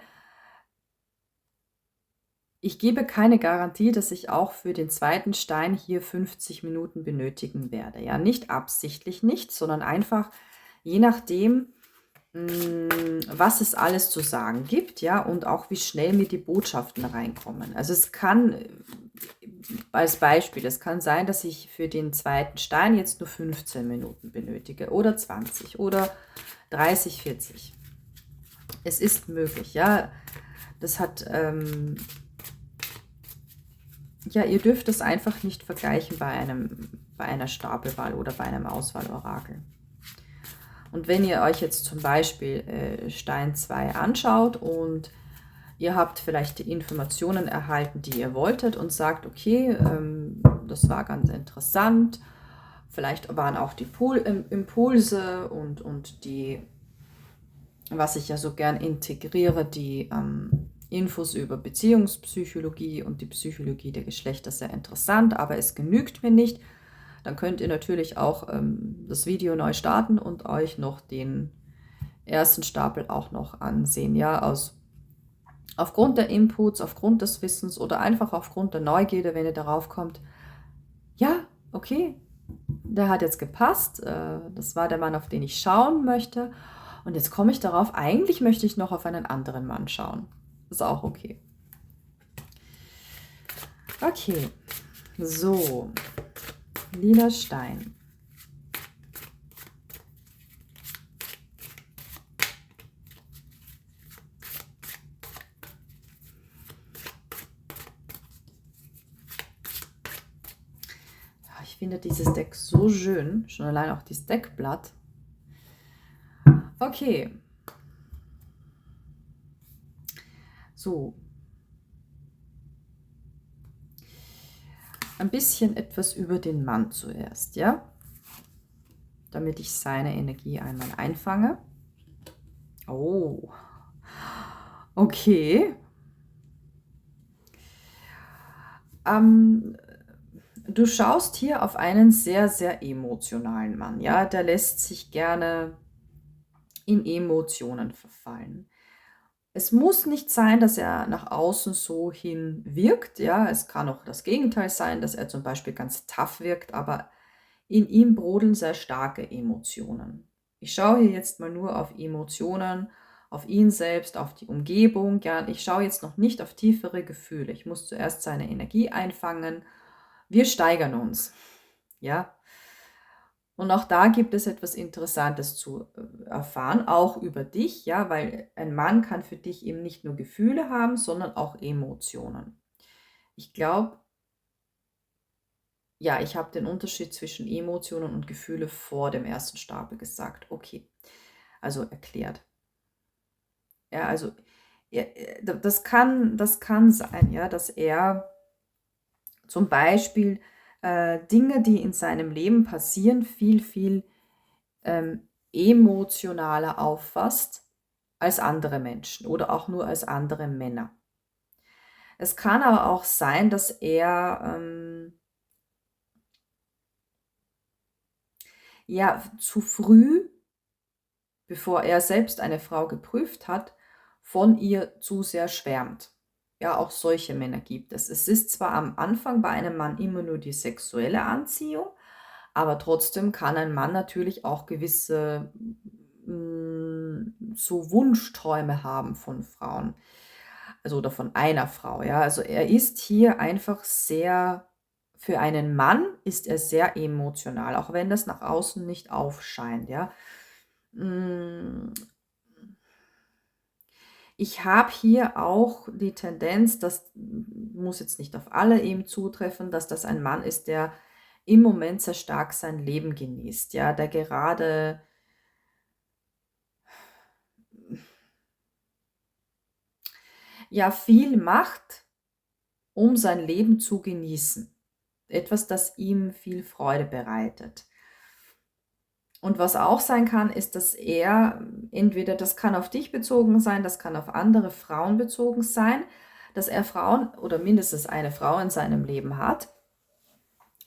ich gebe keine Garantie, dass ich auch für den zweiten Stein hier 50 Minuten benötigen werde. Ja, nicht absichtlich nicht, sondern einfach je nachdem, was es alles zu sagen gibt, ja, und auch wie schnell mir die Botschaften reinkommen. Also es kann, als Beispiel, es kann sein, dass ich für den zweiten Stein jetzt nur 15 Minuten benötige oder 20 oder 30, 40. Es ist möglich, ja. Das hat, ja, ihr dürft es einfach nicht vergleichen bei einer Stapelwahl oder bei einem Auswahlorakel. Und wenn ihr euch jetzt zum Beispiel Stein 2 anschaut und ihr habt vielleicht die Informationen erhalten, die ihr wolltet und sagt, okay, das war ganz interessant, vielleicht waren auch die Impulse und die, was ich ja so gern integriere, die Infos über Beziehungspsychologie und die Psychologie der Geschlechter sehr interessant, aber es genügt mir nicht. Dann könnt ihr natürlich auch das Video neu starten und euch noch den ersten Stapel auch noch ansehen. Ja, aufgrund der Inputs, aufgrund des Wissens oder einfach aufgrund der Neugierde, wenn ihr darauf kommt, ja, okay, der hat jetzt gepasst, das war der Mann, auf den ich schauen möchte. Und jetzt komme ich darauf, eigentlich möchte ich noch auf einen anderen Mann schauen. Ist auch okay. Okay, so, lila Stein. Ich finde dieses Deck so schön, schon allein auch dieses Deckblatt. Okay. So. Ein bisschen etwas über den Mann zuerst, ja? Damit ich seine Energie einmal einfange. Oh. Okay. Du schaust hier auf einen sehr, sehr emotionalen Mann, ja? Der lässt sich gerne in Emotionen verfallen. Es muss nicht sein, dass er nach außen so hin wirkt, ja? Es kann auch das Gegenteil sein, dass er zum Beispiel ganz tough wirkt, aber in ihm brodeln sehr starke Emotionen. Ich schaue hier jetzt mal nur auf Emotionen, auf ihn selbst, auf die Umgebung. Ja, ich schaue jetzt noch nicht auf tiefere Gefühle. Ich muss zuerst seine Energie einfangen. Wir steigern uns. Ja, und auch da gibt es etwas Interessantes zu erfahren, auch über dich, ja, weil ein Mann kann für dich eben nicht nur Gefühle haben, sondern auch Emotionen. Ich glaube, ja, ich habe den Unterschied zwischen Emotionen und Gefühle vor dem ersten Stapel gesagt. Okay. also erklärt. Ja, also das kann sein, ja, dass er zum Beispiel Dinge, die in seinem Leben passieren, viel, viel emotionaler auffasst als andere Menschen oder auch nur als andere Männer. Es kann aber auch sein, dass er ja zu früh, bevor er selbst eine Frau geprüft hat, von ihr zu sehr schwärmt. Ja, auch solche Männer gibt es. Es ist zwar am Anfang bei einem Mann immer nur die sexuelle Anziehung, aber trotzdem kann ein Mann natürlich auch gewisse so Wunschträume haben von Frauen. Also oder von einer Frau, ja. Also er ist hier einfach sehr, für einen Mann ist er sehr emotional, auch wenn das nach außen nicht aufscheint, ja. Mm, Ich habe hier auch die Tendenz, das muss jetzt nicht auf alle eben zutreffen, dass das ein Mann ist, der im Moment sehr stark sein Leben genießt, ja, der gerade ja viel macht, um sein Leben zu genießen. Etwas, das ihm viel Freude bereitet. Und was auch sein kann, ist, dass er entweder, das kann auf dich bezogen sein, das kann auf andere Frauen bezogen sein, dass er Frauen oder mindestens eine Frau in seinem Leben hat,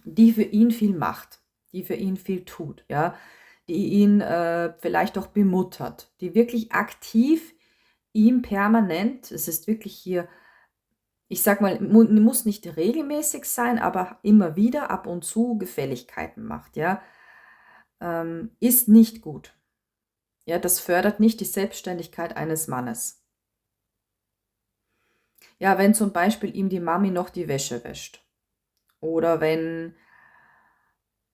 die für ihn viel macht, die für ihn viel tut, ja, die ihn vielleicht auch bemuttert, die wirklich aktiv ihm permanent, es ist wirklich hier, ich sag mal, muss nicht regelmäßig sein, aber immer wieder ab und zu Gefälligkeiten macht, ja, ist nicht gut. Ja, das fördert nicht die Selbstständigkeit eines Mannes. Ja, wenn zum Beispiel ihm die Mami noch die Wäsche wäscht. Oder wenn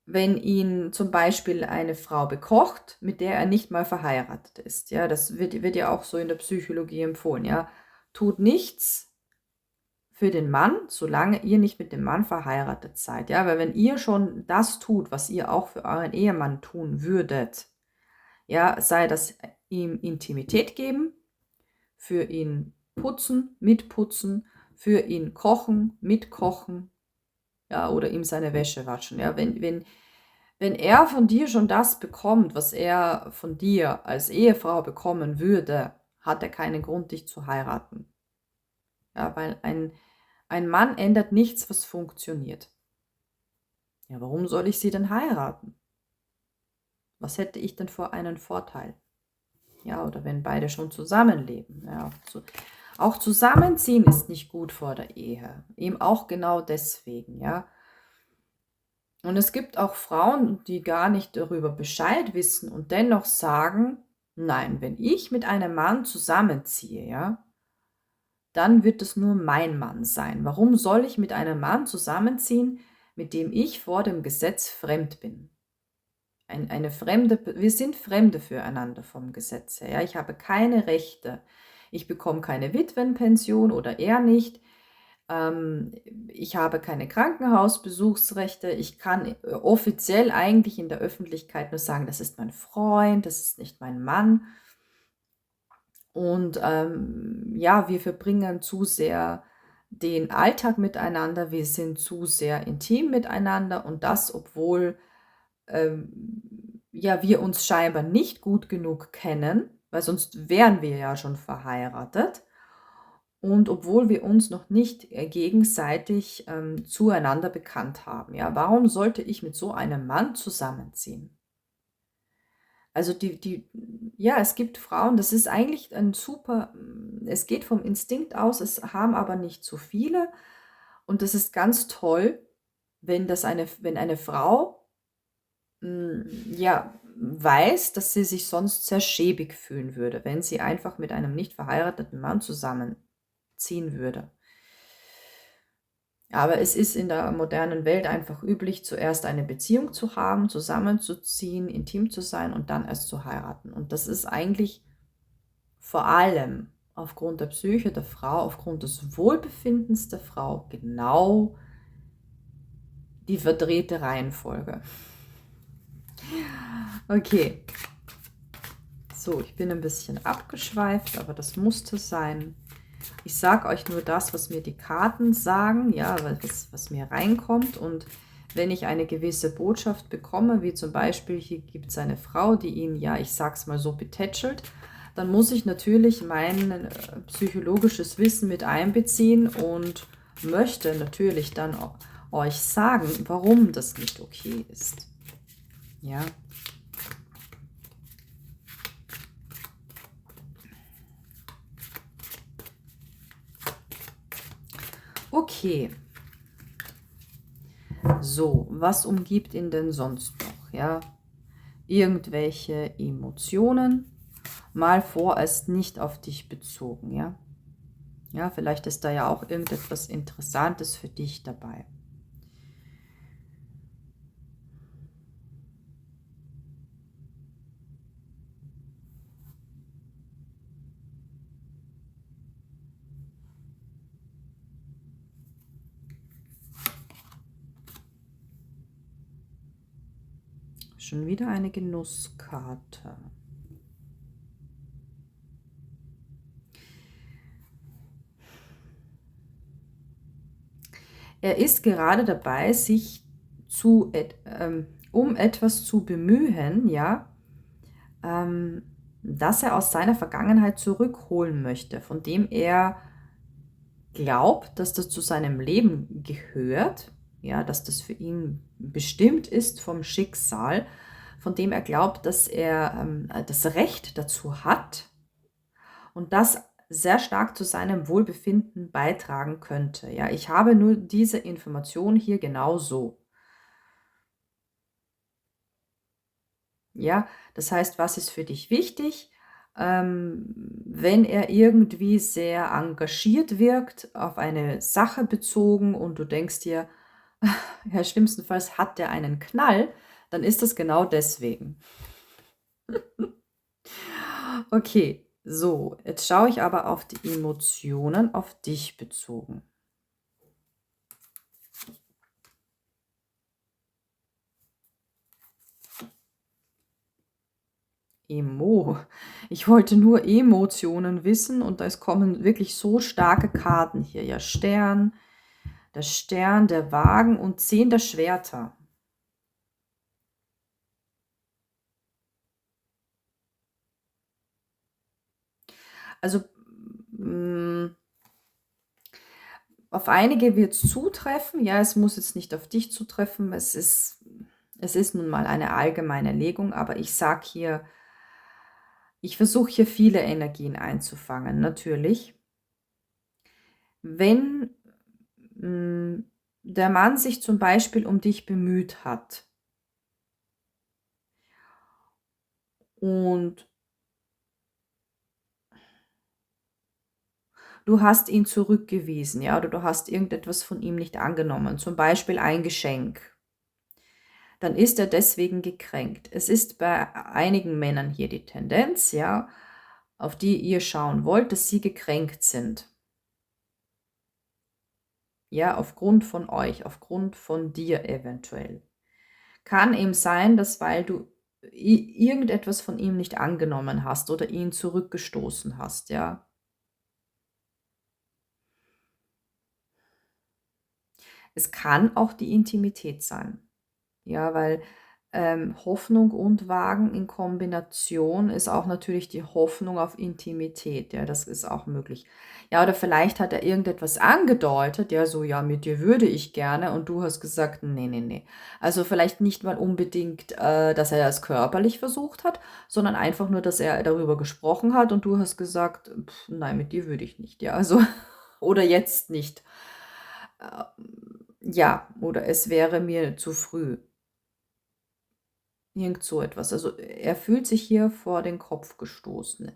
ihn zum Beispiel eine Frau bekocht, mit der er nicht mal verheiratet ist. Ja, das wird ja auch so in der Psychologie empfohlen. Ja, tut nichts für den Mann, solange ihr nicht mit dem Mann verheiratet seid. Ja, weil wenn ihr schon das tut, was ihr auch für euren Ehemann tun würdet, ja, sei das ihm Intimität geben, für ihn putzen, mitputzen, für ihn kochen, mitkochen, ja, oder ihm seine Wäsche waschen. Ja, wenn er von dir schon das bekommt, was er von dir als Ehefrau bekommen würde, hat er keinen Grund, dich zu heiraten. Ja, weil ein Mann ändert nichts, was funktioniert. Ja, warum soll ich sie denn heiraten? Was hätte ich denn für einen Vorteil? Ja, oder wenn beide schon zusammenleben. Ja, auch zusammenziehen ist nicht gut vor der Ehe. Eben auch genau deswegen, ja. Und es gibt auch Frauen, die gar nicht darüber Bescheid wissen und dennoch sagen, nein, wenn ich mit einem Mann zusammenziehe, ja, dann wird es nur mein Mann sein. Warum soll ich mit einem Mann zusammenziehen, mit dem ich vor dem Gesetz fremd bin? Eine Fremde, wir sind Fremde füreinander vom Gesetz her. Ja? Ich habe keine Rechte. Ich bekomme keine Witwenpension oder er nicht. Ähm, Ich habe keine Krankenhausbesuchsrechte. Ich kann offiziell eigentlich in der Öffentlichkeit nur sagen, das ist mein Freund, das ist nicht mein Mann. Und ja, wir verbringen zu sehr den Alltag miteinander, wir sind zu sehr intim miteinander und das, obwohl ja, wir uns scheinbar nicht gut genug kennen, weil sonst wären wir ja schon verheiratet. Und obwohl wir uns noch nicht gegenseitig zueinander bekannt haben. Ja, warum sollte ich mit so einem Mann zusammenziehen? Also ja, es gibt Frauen, das ist eigentlich ein super, es geht vom Instinkt aus, es haben aber nicht so viele. Und das ist ganz toll, wenn eine Frau ja, weiß, dass sie sich sonst sehr schäbig fühlen würde, wenn sie einfach mit einem nicht verheirateten Mann zusammenziehen würde. Aber es ist in der modernen Welt einfach üblich, zuerst eine Beziehung zu haben, zusammenzuziehen, intim zu sein und dann erst zu heiraten. Und das ist eigentlich vor allem aufgrund der Psyche der Frau, aufgrund des Wohlbefindens der Frau genau die verdrehte Reihenfolge. Okay, So, ich bin ein bisschen abgeschweift, aber das musste sein. Ich sage euch nur das, was mir die Karten sagen, ja, was mir reinkommt. Und wenn ich eine gewisse Botschaft bekomme, wie zum Beispiel, hier gibt es eine Frau, die ihn, ja, ich sag's mal so, betätschelt, dann muss ich natürlich mein psychologisches Wissen mit einbeziehen und möchte natürlich dann auch euch sagen, warum das nicht okay ist. Ja. Okay. So, was umgibt ihn denn sonst noch? Ja, irgendwelche Emotionen, mal vorerst nicht auf dich bezogen, ja. Ja, vielleicht ist da ja auch irgendetwas Interessantes für dich dabei. Schon wieder eine Genusskarte. Er ist gerade dabei, sich um etwas zu bemühen, ja, das er aus seiner Vergangenheit zurückholen möchte, von dem er glaubt, dass das zu seinem Leben gehört, ja, dass das für ihn bestimmt ist vom Schicksal, von dem er glaubt, dass er das Recht dazu hat und das sehr stark zu seinem Wohlbefinden beitragen könnte. Ja, ich habe nur diese Information hier genauso. Ja, das heißt, was ist für dich wichtig? Wenn er irgendwie sehr engagiert wirkt, auf eine Sache bezogen und du denkst dir, ja, schlimmstenfalls hat der einen Knall, dann ist das genau deswegen. Okay, so, jetzt schaue ich aber auf die Emotionen auf dich bezogen. Ich wollte nur Emotionen wissen und es kommen wirklich so starke Karten hier. Ja, Stern, der Stern, der Wagen und 10 der Schwerter. Also, auf einige wird es zutreffen. Ja, es muss jetzt nicht auf dich zutreffen. Es ist nun mal eine allgemeine Legung, aber ich sage hier, ich versuche hier viele Energien einzufangen, natürlich. Wenn der Mann sich zum Beispiel um dich bemüht hat und du hast ihn zurückgewiesen, ja, oder du hast irgendetwas von ihm nicht angenommen, zum Beispiel ein Geschenk, dann ist er deswegen gekränkt. Es ist bei einigen Männern hier die Tendenz, ja, auf die ihr schauen wollt, dass sie gekränkt sind. Ja, aufgrund von euch, aufgrund von dir eventuell. Kann eben sein, dass weil du irgendetwas von ihm nicht angenommen hast oder ihn zurückgestoßen hast, ja. Es kann auch die Intimität sein. Ja, weil, Hoffnung und Wagen in Kombination ist auch natürlich die Hoffnung auf Intimität, ja, das ist auch möglich. Ja, oder vielleicht hat er irgendetwas angedeutet, ja, so: „Ja, mit dir würde ich gerne“, und du hast gesagt: „Ne, ne, ne.“ Also, vielleicht nicht mal unbedingt, dass er es körperlich versucht hat, sondern einfach nur, dass er darüber gesprochen hat und du hast gesagt: „Nein, mit dir würde ich nicht“, ja, also oder jetzt nicht. Ja, oder es wäre mir zu früh. Irgend so etwas. Also, er fühlt sich hier vor den Kopf gestoßen.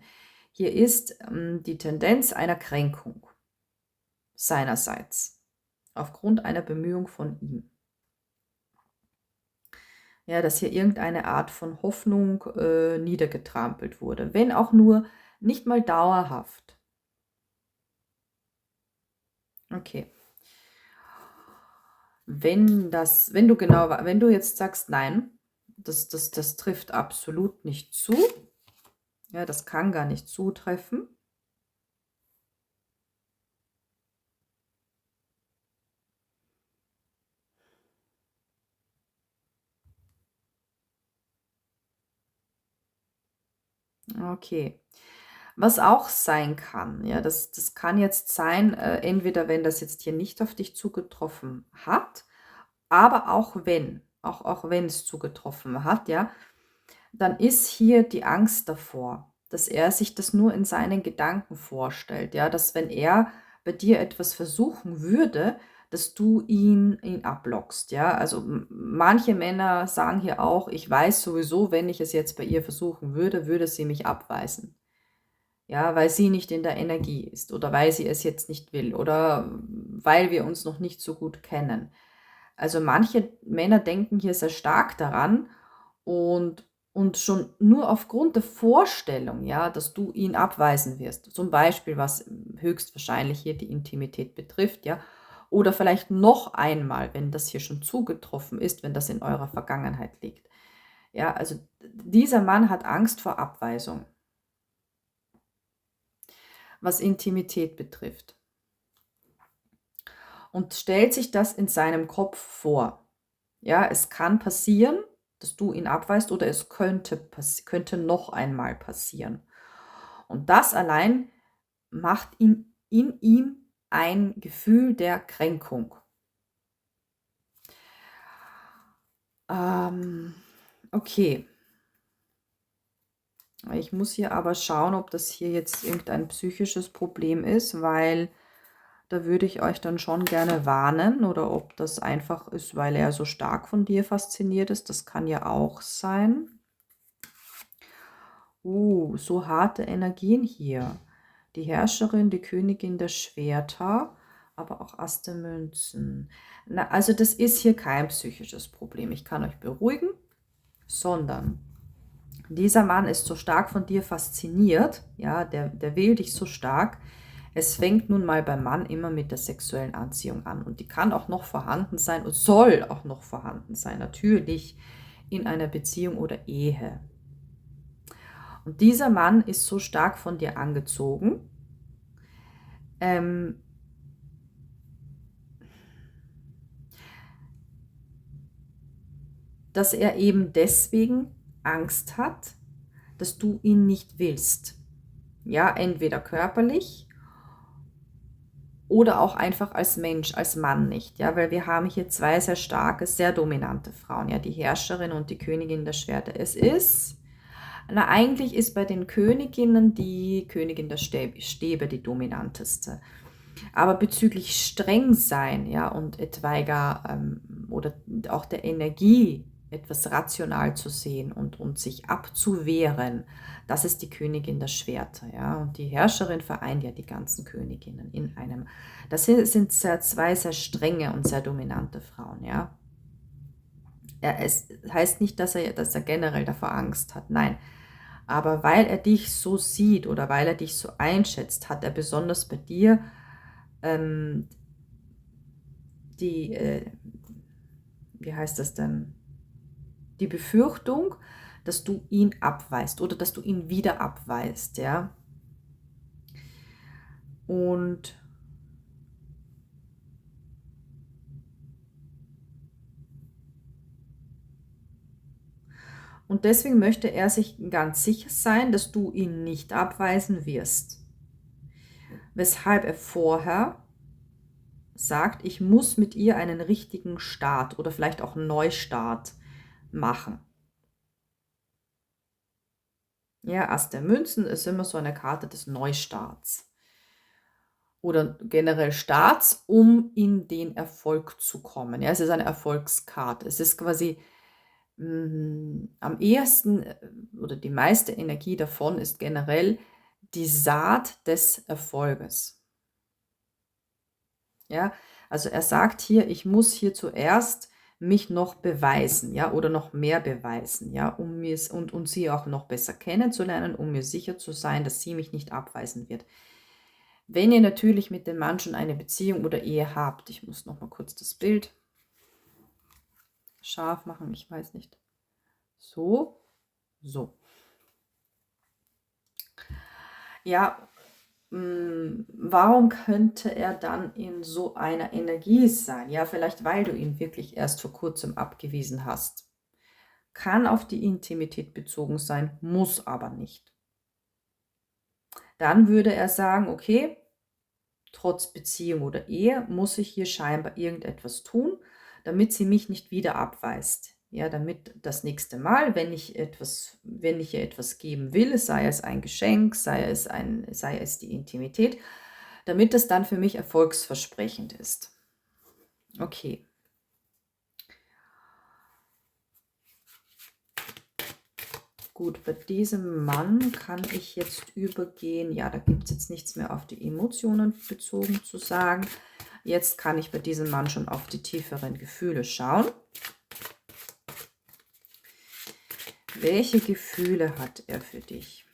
Hier ist, die Tendenz einer Kränkung seinerseits aufgrund einer Bemühung von ihm. Ja, dass hier irgendeine Art von Hoffnung, niedergetrampelt wurde, wenn auch nur nicht mal dauerhaft. Okay. Wenn du jetzt sagst: „Nein, das trifft absolut nicht zu“, Ja, das kann gar nicht zutreffen. Okay. Was auch sein kann, ja, das kann jetzt sein, entweder wenn das jetzt hier nicht auf dich zugetroffen hat, aber auch wenn es zugetroffen hat, ja, dann ist hier die Angst davor, dass er sich das nur in seinen Gedanken vorstellt, ja, dass wenn er bei dir etwas versuchen würde, dass du ihn abblockst, ja. Also manche Männer sagen hier auch, ich weiß sowieso, wenn ich es jetzt bei ihr versuchen würde, würde sie mich abweisen. Ja, weil sie nicht in der Energie ist oder weil sie es jetzt nicht will oder weil wir uns noch nicht so gut kennen. Also manche Männer denken hier sehr stark daran und schon nur aufgrund der Vorstellung, ja, dass du ihn abweisen wirst. Zum Beispiel, was höchstwahrscheinlich hier die Intimität betrifft, ja. Oder vielleicht noch einmal, wenn das hier schon zugetroffen ist, wenn das in eurer Vergangenheit liegt. Ja, also dieser Mann hat Angst vor Abweisung, was Intimität betrifft. Und stellt sich das in seinem Kopf vor. Ja, es kann passieren, dass du ihn abweist oder es könnte noch einmal passieren. Und das allein macht in ihm ein Gefühl der Kränkung. Ähm, okay, ich muss hier aber schauen, ob das hier jetzt irgendein psychisches Problem ist, weil da würde ich euch dann schon gerne warnen oder ob das einfach ist, weil er so stark von dir fasziniert ist. Das kann ja auch sein. So harte Energien hier. Die Herrscherin, die Königin der Schwerter, aber auch Ass der Münzen. Na, also das ist hier kein psychisches Problem. Ich kann euch beruhigen, sondern dieser Mann ist so stark von dir fasziniert, ja, der will dich so stark. Es fängt nun mal beim Mann immer mit der sexuellen Anziehung an und die kann auch noch vorhanden sein und soll auch noch vorhanden sein, natürlich in einer Beziehung oder Ehe. Und dieser Mann ist so stark von dir angezogen, ähm, dass er eben deswegen Angst hat, dass du ihn nicht willst. Ja, entweder körperlich oder auch einfach als Mensch, als Mann nicht, ja, weil wir haben hier zwei sehr starke, sehr dominante Frauen, ja, die Herrscherin und die Königin der Schwerter. Eigentlich ist bei den Königinnen die Königin der Stäbe die dominanteste. Aber bezüglich streng sein, ja, und etwaiger oder auch der Energie etwas rational zu sehen und sich abzuwehren, das ist die Königin der Schwerter, ja. Und die Herrscherin vereint ja die ganzen Königinnen in einem. Das sind zwei sehr strenge und sehr dominante Frauen, ja. Es heißt nicht, dass er generell davor Angst hat, nein. Aber weil er dich so sieht oder weil er dich so einschätzt, hat er besonders bei dir ähm, die, wie heißt das denn, die Befürchtung, dass du ihn abweist oder dass du ihn wieder abweist, ja. Und, und deswegen möchte er sich ganz sicher sein, dass du ihn nicht abweisen wirst. Weshalb er vorher sagt, ich muss mit ihr einen richtigen Start oder vielleicht auch einen Neustart machen. Ja, Ass der Münzen ist immer so eine Karte des Neustarts oder generell Starts, um in den Erfolg zu kommen. Ja, es ist eine Erfolgskarte. Es ist quasi am ehesten oder die meiste Energie davon ist generell die Saat des Erfolges. Ja, also er sagt hier, ich muss hier zuerst mich noch beweisen, ja, oder noch mehr beweisen, ja, um mir und sie auch noch besser kennenzulernen, um mir sicher zu sein, dass sie mich nicht abweisen wird. Wenn ihr natürlich mit dem Mann schon eine Beziehung oder Ehe habt, ich muss noch mal kurz das Bild scharf machen, ich weiß nicht. So, so. Ja, warum könnte er dann in so einer Energie sein? Ja, vielleicht weil du ihn wirklich erst vor Kurzem abgewiesen hast. Kann auf die Intimität bezogen sein, muss aber nicht. Dann würde er sagen, okay, trotz Beziehung oder Ehe muss ich hier scheinbar irgendetwas tun, damit sie mich nicht wieder abweist. Ja, damit das nächste Mal, wenn ich ihr etwas geben will, sei es ein Geschenk, sei es die Intimität, damit es dann für mich erfolgsversprechend ist. Okay. Gut, bei diesem Mann kann ich jetzt übergehen. Ja, da gibt es jetzt nichts mehr auf die Emotionen bezogen zu sagen. Jetzt kann ich bei diesem Mann schon auf die tieferen Gefühle schauen. Welche Gefühle hat er für dich?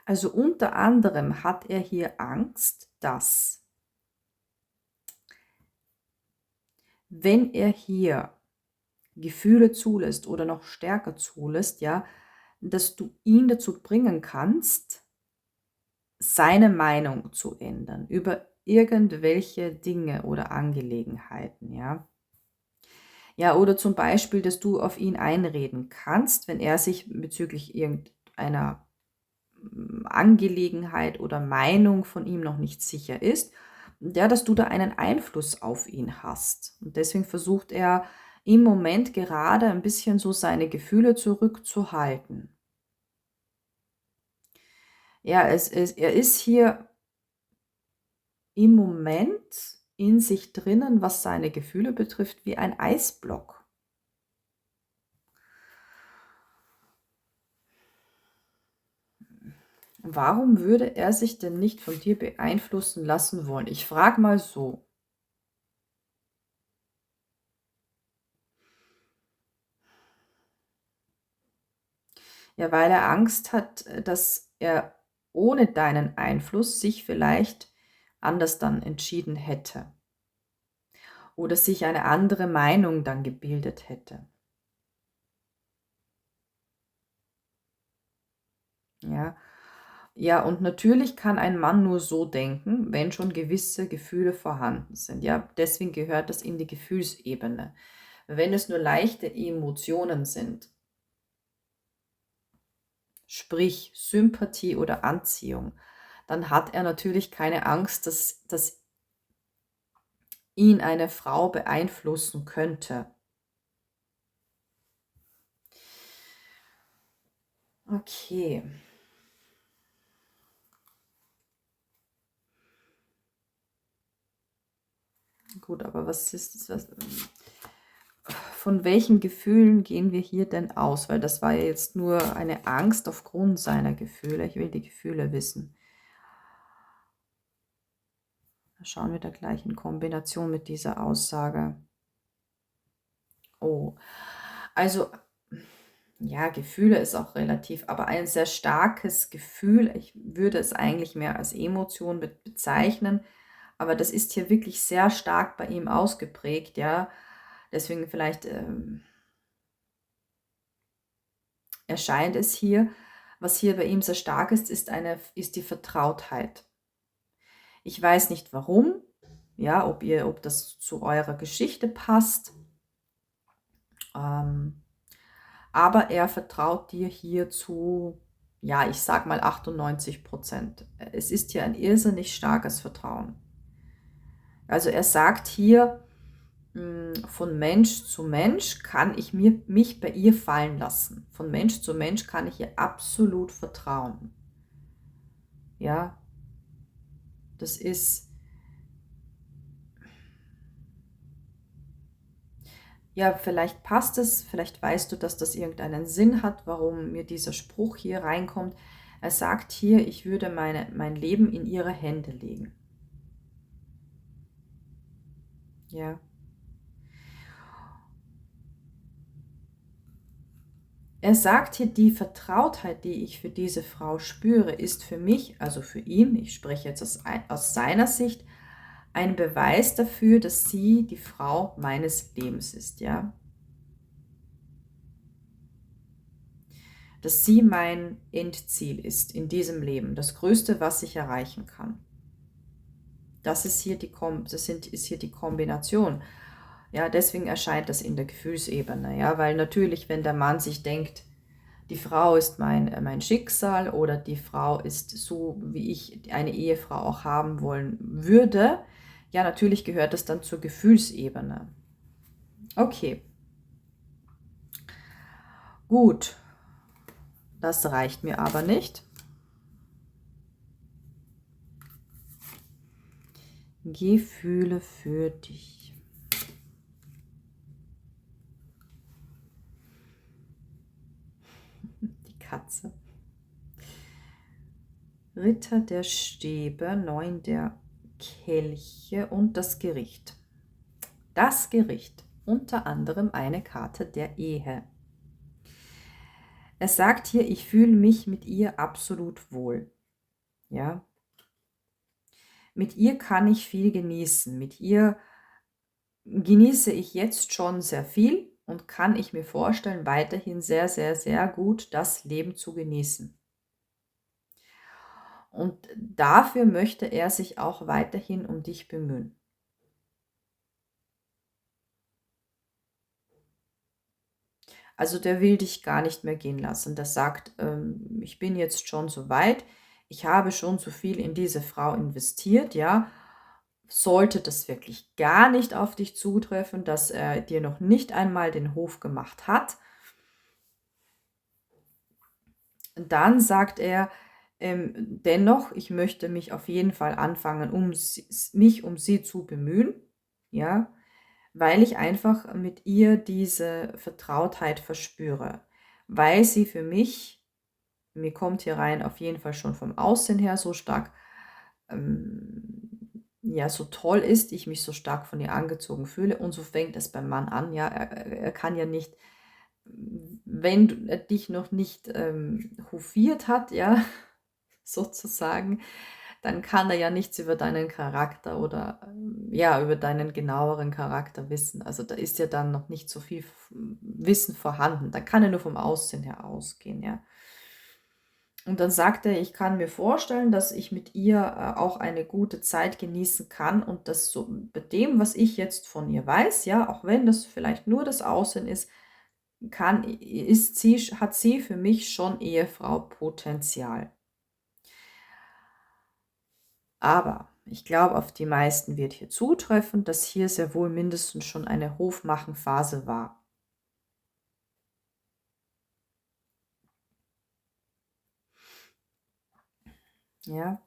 Also unter anderem hat er hier Angst, dass, wenn er hier Gefühle zulässt oder noch stärker zulässt, ja, dass du ihn dazu bringen kannst, seine Meinung zu ändern über irgendwelche Dinge oder Angelegenheiten, ja. Ja, oder zum Beispiel, dass du auf ihn einreden kannst, wenn er sich bezüglich irgendeiner Angelegenheit oder Meinung von ihm noch nicht sicher ist, ja, dass du da einen Einfluss auf ihn hast. Und deswegen versucht er im Moment gerade ein bisschen so seine Gefühle zurückzuhalten. Ja, er ist hier im Moment in sich drinnen, was seine Gefühle betrifft, wie ein Eisblock. Warum würde er sich denn nicht von dir beeinflussen lassen wollen? Ich frage mal so. Ja, weil er Angst hat, dass er ohne deinen Einfluss sich vielleicht anders dann entschieden hätte oder sich eine andere Meinung dann gebildet hätte. Ja. Ja, und natürlich kann ein Mann nur so denken, wenn schon gewisse Gefühle vorhanden sind. Ja, deswegen gehört das in die Gefühlsebene. Wenn es nur leichte Emotionen sind, sprich Sympathie oder Anziehung, dann hat er natürlich keine Angst, dass ihn eine Frau beeinflussen könnte. Okay, gut, aber von welchen Gefühlen gehen wir hier denn aus? Weil das war ja jetzt nur eine Angst aufgrund seiner Gefühle. Ich will die Gefühle wissen. Da schauen wir da gleich in Kombination mit dieser Aussage. Oh, also ja, Gefühle ist auch relativ, aber ein sehr starkes Gefühl, ich würde es eigentlich mehr als Emotion bezeichnen, aber das ist hier wirklich sehr stark bei ihm ausgeprägt, ja. Deswegen vielleicht erscheint es hier, was hier bei ihm sehr stark ist, ist die Vertrautheit. Ich weiß nicht warum, ja, ob das zu eurer Geschichte passt, ähm, aber er vertraut dir hier zu, ja, ich sag mal 98%. Es ist hier ein irrsinnig starkes Vertrauen. Also er sagt hier, von Mensch zu Mensch kann ich mich bei ihr fallen lassen. Von Mensch zu Mensch kann ich ihr absolut vertrauen. Ja, das ist, ja, vielleicht passt es, vielleicht weißt du, dass das irgendeinen Sinn hat, warum mir dieser Spruch hier reinkommt. Er sagt hier, ich würde mein Leben in ihre Hände legen. Ja. Er sagt hier, die Vertrautheit, die ich für diese Frau spüre, ist für mich, also für ihn, ich spreche jetzt aus seiner Sicht, ein Beweis dafür, dass sie die Frau meines Lebens ist, ja. Dass sie mein Endziel ist in diesem Leben, das Größte, was ich erreichen kann. Das ist hier ist hier die Kombination. Ja, deswegen erscheint das in der Gefühlsebene, ja, weil natürlich, wenn der Mann sich denkt, die Frau ist mein Schicksal oder die Frau ist so, wie ich eine Ehefrau auch haben wollen würde, ja, natürlich gehört das dann zur Gefühlsebene. Okay, gut, das reicht mir aber nicht. Gefühle für dich. Die Katze. Ritter der Stäbe, 9 der Kelche und das Gericht. Das Gericht, unter anderem eine Karte der Ehe. Er sagt hier, ich fühle mich mit ihr absolut wohl. Ja, mit ihr kann ich viel genießen. Mit ihr genieße ich jetzt schon sehr viel und kann ich mir vorstellen, weiterhin sehr, sehr, sehr gut das Leben zu genießen. Und dafür möchte er sich auch weiterhin um dich bemühen. Also der will dich gar nicht mehr gehen lassen. Der sagt, ich bin jetzt schon so weit, ich habe schon so viel in diese Frau investiert, ja. Sollte das wirklich gar nicht auf dich zutreffen, dass er dir noch nicht einmal den Hof gemacht hat, dann sagt er, dennoch, ich möchte mich auf jeden Fall anfangen, mich um sie zu bemühen, ja, weil ich einfach mit ihr diese Vertrautheit verspüre, weil sie für mich, mir kommt hier rein, auf jeden Fall schon vom Aussehen her so stark, ja, so toll ist, ich mich so stark von ihr angezogen fühle und so fängt es beim Mann an, ja, er kann ja nicht, wenn er dich noch nicht hofiert hat, ja, sozusagen, dann kann er ja nichts über deinen Charakter oder ja, über deinen genaueren Charakter wissen. Also da ist ja dann noch nicht so viel Wissen vorhanden. Da kann er nur vom Aussehen her ausgehen, ja. Und dann sagt er, ich kann mir vorstellen, dass ich mit ihr auch eine gute Zeit genießen kann und das so bei dem, was ich jetzt von ihr weiß, ja, auch wenn das vielleicht nur das Aussehen ist, hat sie für mich schon Ehefrau-Potenzial. Aber ich glaube, auf die meisten wird hier zutreffen, dass hier sehr wohl mindestens schon eine Hofmachenphase war. Ja,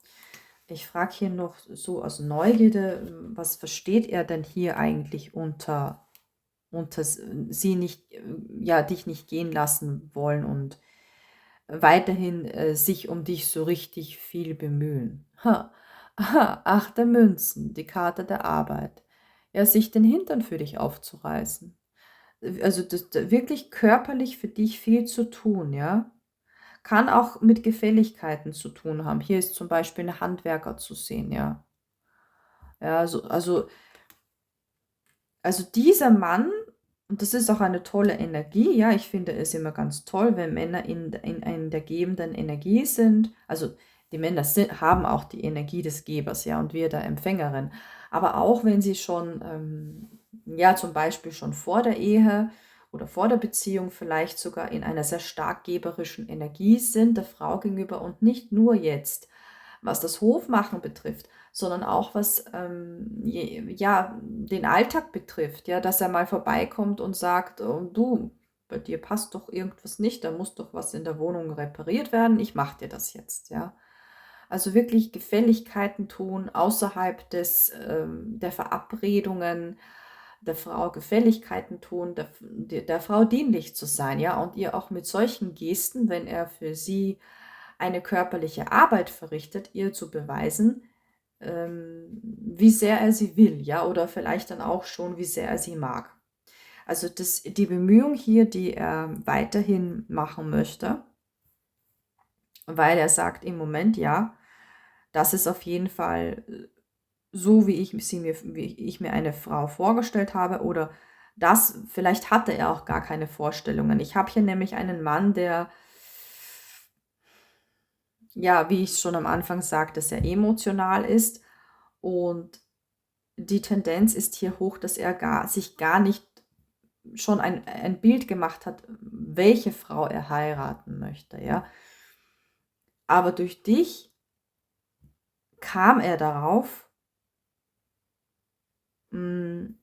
ich frage hier noch so aus Neugierde, was versteht er denn hier eigentlich unter sie nicht, ja, dich nicht gehen lassen wollen und weiterhin sich um dich so richtig viel bemühen? Ha, aha, 8 der Münzen, die Karte der Arbeit. Ja, sich den Hintern für dich aufzureißen. Also das wirklich körperlich für dich viel zu tun, ja? Kann auch mit Gefälligkeiten zu tun haben. Hier ist zum Beispiel 'n Handwerker zu sehen, ja. Ja, also dieser Mann, und das ist auch eine tolle Energie, ja, ich finde es immer ganz toll, wenn Männer in der gebenden Energie sind. Also, die Männer haben auch die Energie des Gebers, ja, und wir der Empfängerin. Aber auch wenn sie schon, ja, zum Beispiel schon vor der Ehe oder vor der Beziehung vielleicht sogar in einer sehr stark geberischen Energie sind der Frau gegenüber und nicht nur jetzt. was das Hofmachen betrifft, sondern auch was ja, den Alltag betrifft, ja, dass er mal vorbeikommt und sagt, oh, du, bei dir passt doch irgendwas nicht, da muss doch was in der Wohnung repariert werden, ich mache dir das jetzt, ja. Also wirklich Gefälligkeiten tun außerhalb der Verabredungen, der Frau Gefälligkeiten tun, der Frau dienlich zu sein, ja, und ihr auch mit solchen Gesten, wenn er für sie eine körperliche Arbeit verrichtet, ihr zu beweisen, wie sehr er sie will, ja, oder vielleicht dann auch schon, wie sehr er sie mag. Also die Bemühung hier, die er weiterhin machen möchte, weil er sagt im Moment, ja, das ist auf jeden Fall so, wie ich mir eine Frau vorgestellt habe, oder das, vielleicht hatte er auch gar keine Vorstellungen. Ich habe hier nämlich einen Mann, der, ja, wie ich schon am Anfang sagte, sehr emotional ist, und die Tendenz ist hier hoch, dass er sich gar nicht schon ein Bild gemacht hat, welche Frau er heiraten möchte, ja. Aber durch dich kam er darauf, mm,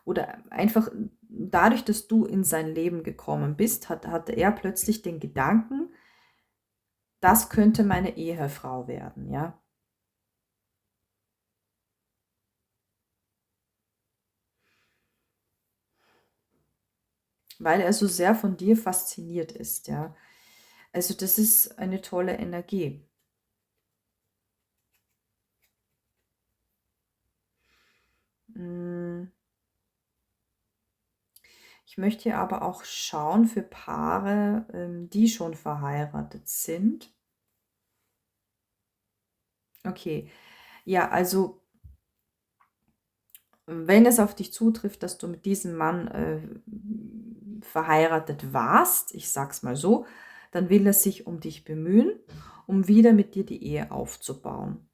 oder einfach dadurch, dass du in sein Leben gekommen bist, hatte er plötzlich den Gedanken, das könnte meine Ehefrau werden, ja. Weil er so sehr von dir fasziniert ist, ja. Also das ist eine tolle Energie. Mm, Ich möchte hier aber auch schauen für Paare, die schon verheiratet sind. Okay, ja, also wenn es auf dich zutrifft, dass du mit diesem Mann verheiratet warst, ich sag's mal so, dann will er sich um dich bemühen, um wieder mit dir die Ehe aufzubauen.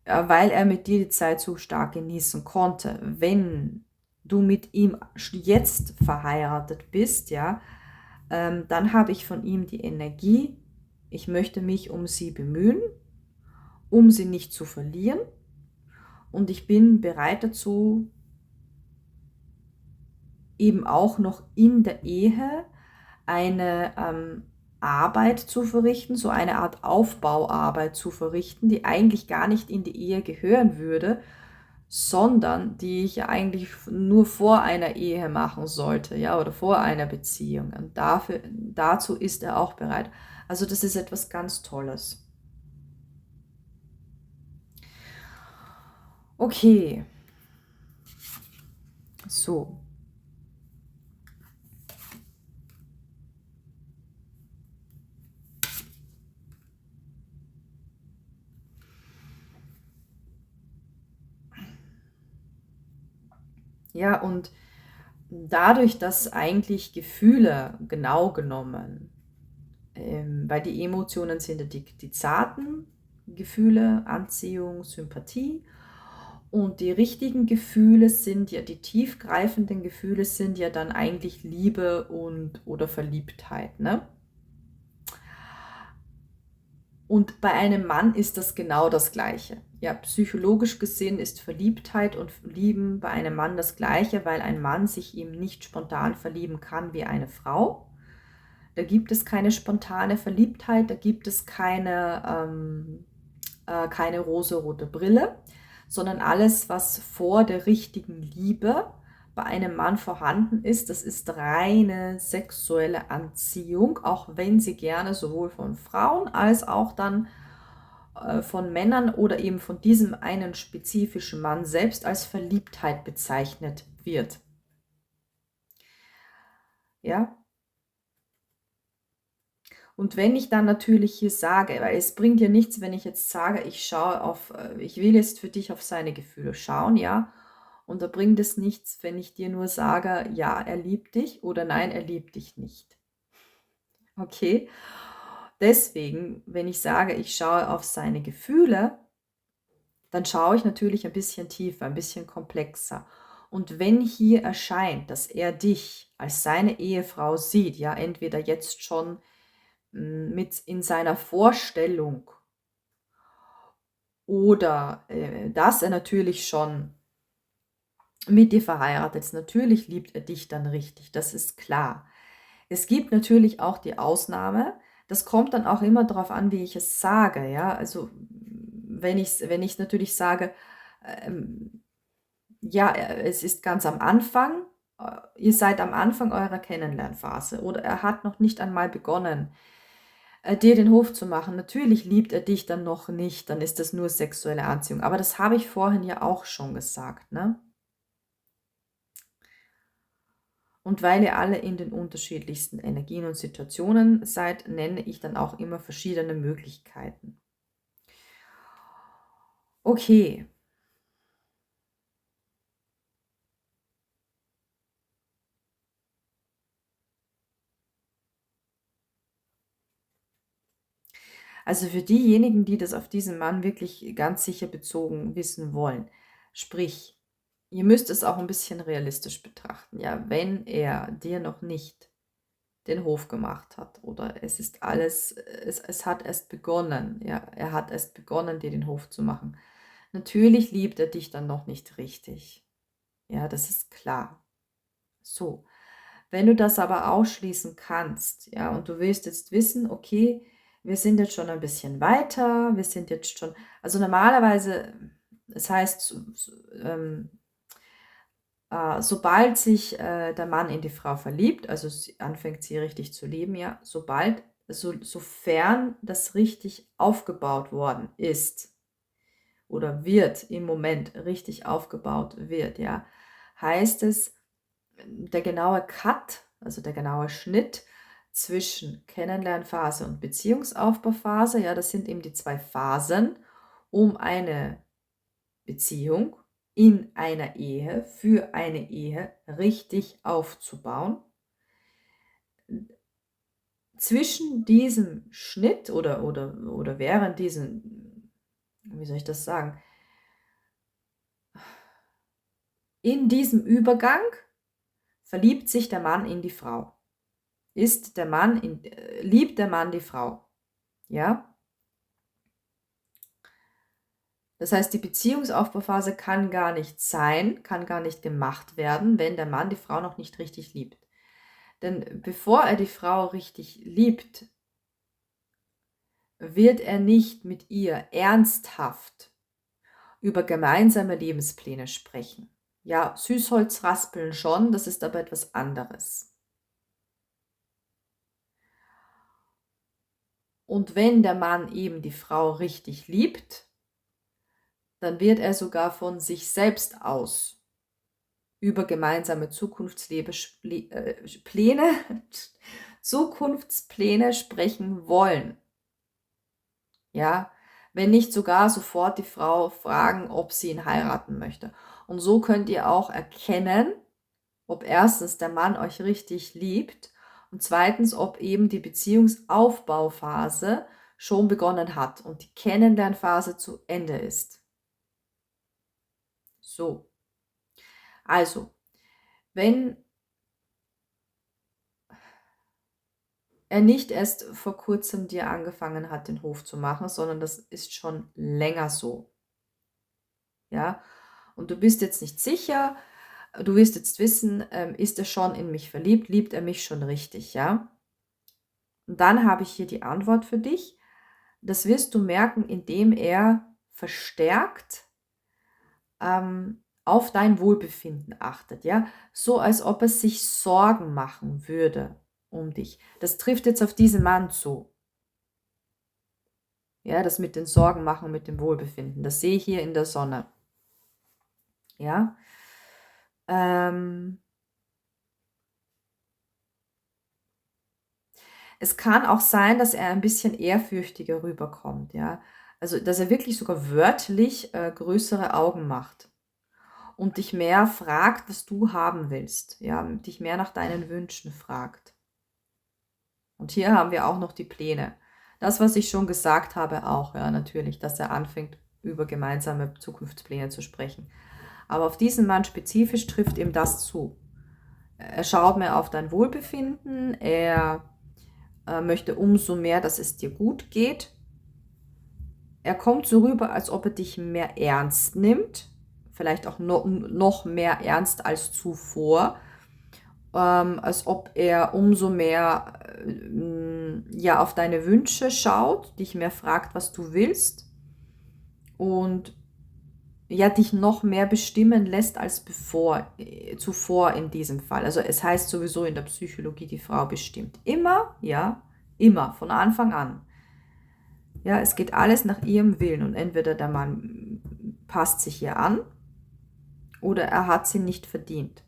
Weil er mit dir die Zeit so stark genießen konnte. Wenn du mit ihm jetzt verheiratet bist, ja, dann habe ich von ihm die Energie, ich möchte mich um sie bemühen, um sie nicht zu verlieren, und ich bin bereit dazu, eben auch noch in der Ehe eine Arbeit zu verrichten, so eine Art Aufbauarbeit zu verrichten, die eigentlich gar nicht in die Ehe gehören würde, sondern die ich eigentlich nur vor einer Ehe machen sollte, ja, oder vor einer Beziehung. Und dazu ist er auch bereit. Also das ist etwas ganz Tolles. Okay, so. Ja, und dadurch, dass eigentlich Gefühle genau genommen, weil die Emotionen sind ja die zarten Gefühle, Anziehung, Sympathie, und die richtigen Gefühle sind ja, die tiefgreifenden Gefühle sind ja dann eigentlich Liebe und oder Verliebtheit, ne? Und bei einem Mann ist das genau das Gleiche. Ja, psychologisch gesehen ist Verliebtheit und Lieben bei einem Mann das Gleiche, weil ein Mann sich ihm nicht spontan verlieben kann wie eine Frau. Da gibt es keine spontane Verliebtheit, da gibt es keine rosarote Brille, sondern alles, was vor der richtigen Liebe bei einem Mann vorhanden ist, das ist reine sexuelle Anziehung, auch wenn sie gerne sowohl von Frauen als auch dann von Männern oder eben von diesem einen spezifischen Mann selbst als Verliebtheit bezeichnet wird. Ja? Und wenn ich dann natürlich hier sage, weil es bringt ja nichts, wenn ich jetzt sage, ich will jetzt für dich auf seine Gefühle schauen, ja. Und da bringt es nichts, wenn ich dir nur sage, ja, er liebt dich oder nein, er liebt dich nicht. Okay? Deswegen, wenn ich sage, ich schaue auf seine Gefühle, dann schaue ich natürlich ein bisschen tiefer, ein bisschen komplexer. Und wenn hier erscheint, dass er dich als seine Ehefrau sieht, ja, entweder jetzt schon mit in seiner Vorstellung oder dass er natürlich schon mit dir verheiratet ist, natürlich liebt er dich dann richtig, das ist klar. Es gibt natürlich auch die Ausnahme, das kommt dann auch immer darauf an, wie ich es sage, ja, also wenn ich natürlich sage, ja, es ist ganz am Anfang, ihr seid am Anfang eurer Kennenlernphase oder er hat noch nicht einmal begonnen, dir den Hof zu machen. Natürlich liebt er dich dann noch nicht, dann ist das nur sexuelle Anziehung. Aber das habe ich vorhin ja auch schon gesagt, ne? Und weil ihr alle in den unterschiedlichsten Energien und Situationen seid, nenne ich dann auch immer verschiedene Möglichkeiten. Okay. Also für diejenigen, die das auf diesen Mann wirklich ganz sicher bezogen wissen wollen, sprich, ihr müsst es auch ein bisschen realistisch betrachten, ja, wenn er dir noch nicht den Hof gemacht hat oder es ist alles, es hat erst begonnen, ja, er hat erst begonnen, dir den Hof zu machen. Natürlich liebt er dich dann noch nicht richtig. Ja, das ist klar. So, wenn du das aber ausschließen kannst, ja, und du willst jetzt wissen, okay, wir sind jetzt schon ein bisschen weiter, wir sind jetzt schon, also normalerweise, das heißt, sobald sich der Mann in die Frau verliebt, also sie anfängt sie richtig zu lieben, ja, sofern das richtig aufgebaut worden ist oder wird im Moment richtig aufgebaut wird, ja, heißt es, der genaue Cut, also der genaue Schnitt zwischen Kennenlernphase und Beziehungsaufbauphase, ja, das sind eben die 2 Phasen, um eine Beziehung in einer Ehe, für eine Ehe richtig aufzubauen. Zwischen diesem Schnitt oder während diesem, wie soll ich das sagen, in diesem Übergang verliebt sich der Mann in die Frau. Liebt der Mann die Frau? Ja? Das heißt, die Beziehungsaufbauphase kann gar nicht sein, kann gar nicht gemacht werden, wenn der Mann die Frau noch nicht richtig liebt. Denn bevor er die Frau richtig liebt, wird er nicht mit ihr ernsthaft über gemeinsame Lebenspläne sprechen. Ja, Süßholz raspeln schon, das ist aber etwas anderes. Und wenn der Mann eben die Frau richtig liebt, dann wird er sogar von sich selbst aus über gemeinsame Zukunftspläne sprechen wollen. Ja, wenn nicht sogar sofort die Frau fragen, ob sie ihn heiraten möchte. Und so könnt ihr auch erkennen, ob erstens der Mann euch richtig liebt und zweitens, ob eben die Beziehungsaufbauphase schon begonnen hat und die Kennenlernphase zu Ende ist. So, also, wenn er nicht erst vor kurzem dir angefangen hat, den Hof zu machen, sondern das ist schon länger so. Ja, und du bist jetzt nicht sicher, du wirst jetzt wissen, ist er schon in mich verliebt, liebt er mich schon richtig, ja? Und dann habe ich hier die Antwort für dich. Das wirst du merken, indem er verstärkt auf dein Wohlbefinden achtet, ja? So als ob er sich Sorgen machen würde um dich. Das trifft jetzt auf diesen Mann zu. Ja, das mit den Sorgen machen, mit dem Wohlbefinden. Das sehe ich hier in der Sonne. Ja. Es kann auch sein, dass er ein bisschen ehrfürchtiger rüberkommt, ja. Also, dass er wirklich sogar wörtlich größere Augen macht und dich mehr fragt, was du haben willst, ja, dich mehr nach deinen Wünschen fragt. Und hier haben wir auch noch die Pläne. Das, was ich schon gesagt habe, auch, ja, natürlich, dass er anfängt, über gemeinsame Zukunftspläne zu sprechen. Aber auf diesen Mann spezifisch trifft ihm das zu. Er schaut mehr auf dein Wohlbefinden, er möchte umso mehr, dass es dir gut geht. Er kommt so rüber, als ob er dich mehr ernst nimmt, vielleicht auch noch mehr ernst als zuvor, als ob er umso mehr ja, auf deine Wünsche schaut, dich mehr fragt, was du willst und ja, dich noch mehr bestimmen lässt als zuvor in diesem Fall. Also es heißt sowieso in der Psychologie, die Frau bestimmt immer, ja, immer, von Anfang an. Ja, es geht alles nach ihrem Willen und entweder der Mann passt sich ihr an oder er hat sie nicht verdient.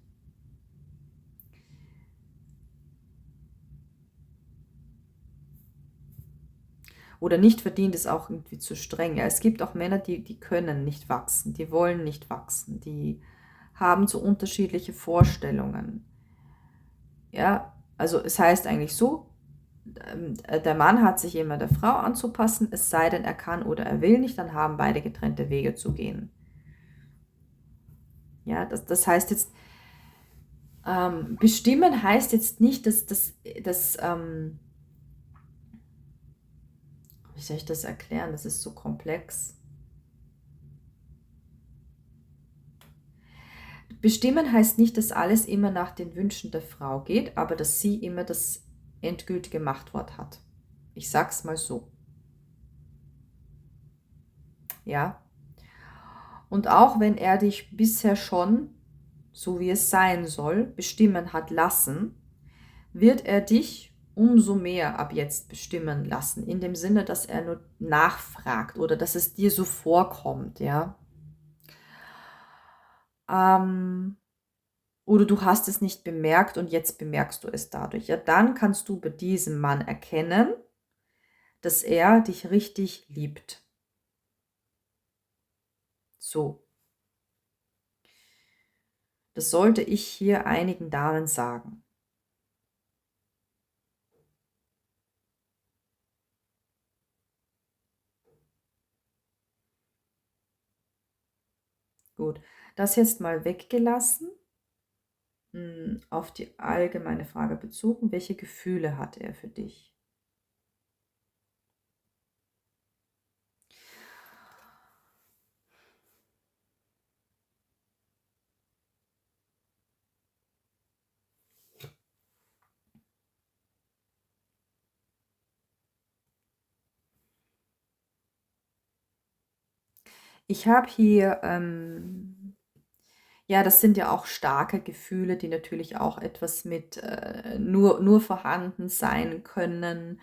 Oder nicht verdient ist auch irgendwie zu streng. Ja, es gibt auch Männer, die können nicht wachsen, die wollen nicht wachsen, die haben so unterschiedliche Vorstellungen. Ja, also es heißt eigentlich so, der Mann hat sich immer der Frau anzupassen, es sei denn, er kann oder er will nicht, dann haben beide getrennte Wege zu gehen. Ja, das heißt jetzt, bestimmen heißt jetzt nicht, dass wie soll ich das erklären? Das ist so komplex. Bestimmen heißt nicht, dass alles immer nach den Wünschen der Frau geht, aber dass sie immer das endgültige Machtwort hat. Ich sag's mal so. Ja. Und auch wenn er dich bisher schon, so wie es sein soll, bestimmen hat lassen, wird er dich umso mehr ab jetzt bestimmen lassen, in dem Sinne, dass er nur nachfragt oder dass es dir so vorkommt, ja. Oder du hast es nicht bemerkt und jetzt bemerkst du es dadurch. Ja, dann kannst du bei diesem Mann erkennen, dass er dich richtig liebt. So. Das sollte ich hier einigen Damen sagen. Gut, das jetzt mal weggelassen, auf die allgemeine Frage bezogen, welche Gefühle hat er für dich? Ich habe hier, ja, das sind ja auch starke Gefühle, die natürlich auch etwas mit nur vorhanden sein können,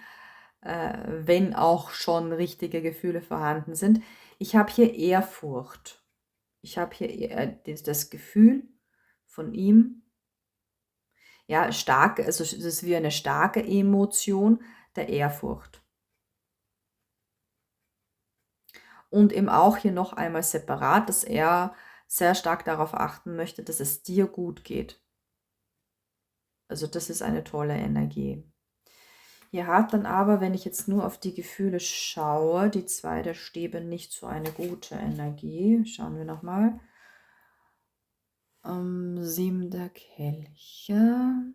wenn auch schon richtige Gefühle vorhanden sind. Ich habe hier Ehrfurcht. Ich habe hier das Gefühl von ihm, ja, stark, also es ist wie eine starke Emotion der Ehrfurcht. Und eben auch hier noch einmal separat, dass er sehr stark darauf achten möchte, dass es dir gut geht. Also das ist eine tolle Energie. Hier hat dann aber, wenn ich jetzt nur auf die Gefühle schaue, die 2 der Stäbe nicht so eine gute Energie. Schauen wir nochmal. 7 der Kelche.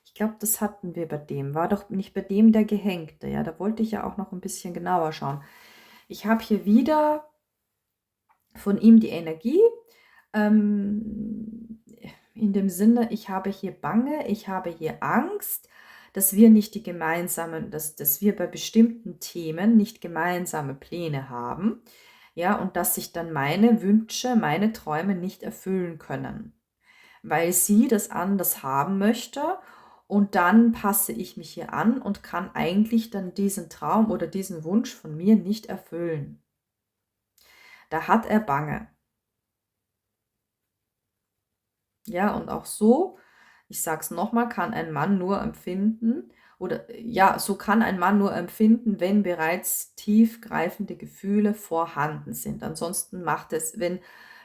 Ich glaube, das hatten wir bei dem. War doch nicht bei dem der Gehängte. Ja, da wollte ich ja auch noch ein bisschen genauer schauen. Ich habe hier wieder von ihm die Energie. In dem Sinne, ich habe hier Bange, ich habe hier Angst, dass wir nicht die gemeinsamen, dass wir bei bestimmten Themen nicht gemeinsame Pläne haben, ja, und dass sich dann meine Wünsche, meine Träume nicht erfüllen können, weil sie das anders haben möchte und dann passe ich mich hier an und kann eigentlich dann diesen Traum oder diesen Wunsch von mir nicht erfüllen. Da hat er Bange. Ja, und auch so, ich sage es nochmal, kann ein Mann nur empfinden, oder ja, so kann ein Mann nur empfinden, wenn bereits tiefgreifende Gefühle vorhanden sind. Ansonsten macht es, wenn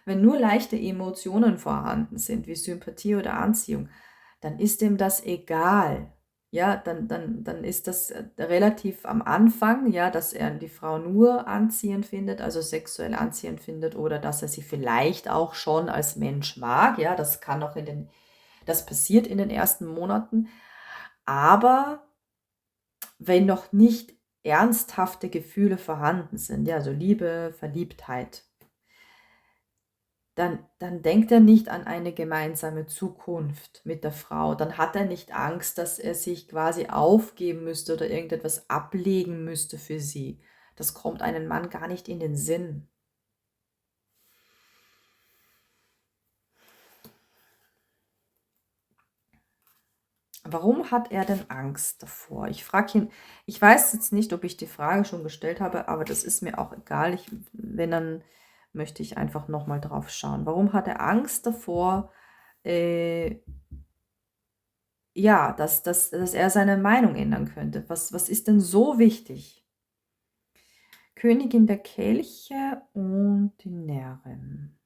nur leichte Emotionen vorhanden sind, wie Sympathie oder Anziehung, dann ist ihm das egal. ja, dann ist das relativ am Anfang, ja, dass er die Frau nur anziehend findet, also sexuell anziehend findet, oder dass er sie vielleicht auch schon als Mensch mag, ja, das passiert in den ersten Monaten, aber wenn noch nicht ernsthafte Gefühle vorhanden sind, ja, also Liebe, Verliebtheit, dann denkt er nicht an eine gemeinsame Zukunft mit der Frau. Dann hat er nicht Angst, dass er sich quasi aufgeben müsste oder irgendetwas ablegen müsste für sie. Das kommt einem Mann gar nicht in den Sinn. Warum hat er denn Angst davor? Ich frage ihn, ich weiß jetzt nicht, ob ich die Frage schon gestellt habe, aber das ist mir auch egal. Wenn, dann möchte ich einfach nochmal drauf schauen. Warum hat er Angst davor, äh, ja, dass er seine Meinung ändern könnte? Was ist denn so wichtig? Königin der Kelche und die Närrin.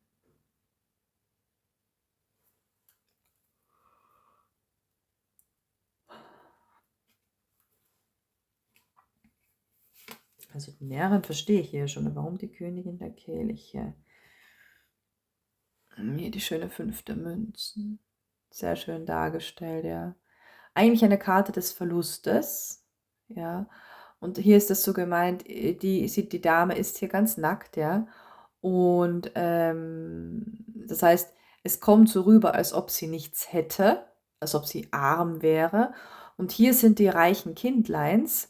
Also die Närrin verstehe ich hier schon. Warum die Königin der Kelche? Hier die schöne 5 der Münzen. Sehr schön dargestellt, ja. Eigentlich eine Karte des Verlustes, ja. Und hier ist das so gemeint, die Dame ist hier ganz nackt, ja. Und das heißt, es kommt so rüber, als ob sie nichts hätte, als ob sie arm wäre. Und hier sind die reichen Kindleins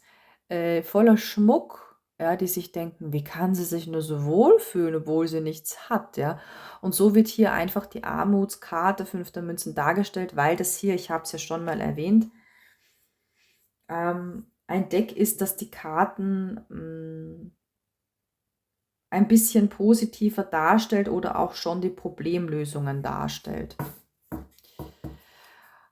voller Schmuck, ja, die sich denken, wie kann sie sich nur so wohlfühlen, obwohl sie nichts hat, ja. Und so wird hier einfach die Armutskarte 5 der Münzen dargestellt, weil das hier, ich habe es ja schon mal erwähnt, ein Deck ist, das die Karten ein bisschen positiver darstellt oder auch schon die Problemlösungen darstellt.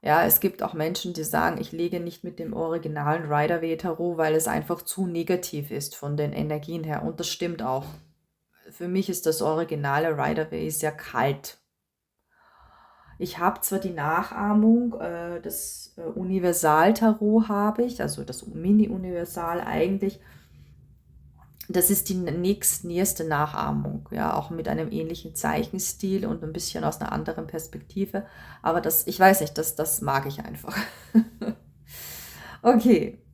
Ja, es gibt auch Menschen, die sagen, ich lege nicht mit dem originalen Rider-Waite-Tarot, weil es einfach zu negativ ist von den Energien her. Und das stimmt auch. Für mich ist das originale Rider-Waite sehr kalt. Ich habe zwar die Nachahmung, das Universal-Tarot habe ich, also das Mini-Universal eigentlich. Das ist die nächstnächste Nachahmung, ja, auch mit einem ähnlichen Zeichenstil und ein bisschen aus einer anderen Perspektive. Aber das, ich weiß nicht, das mag ich einfach. Okay,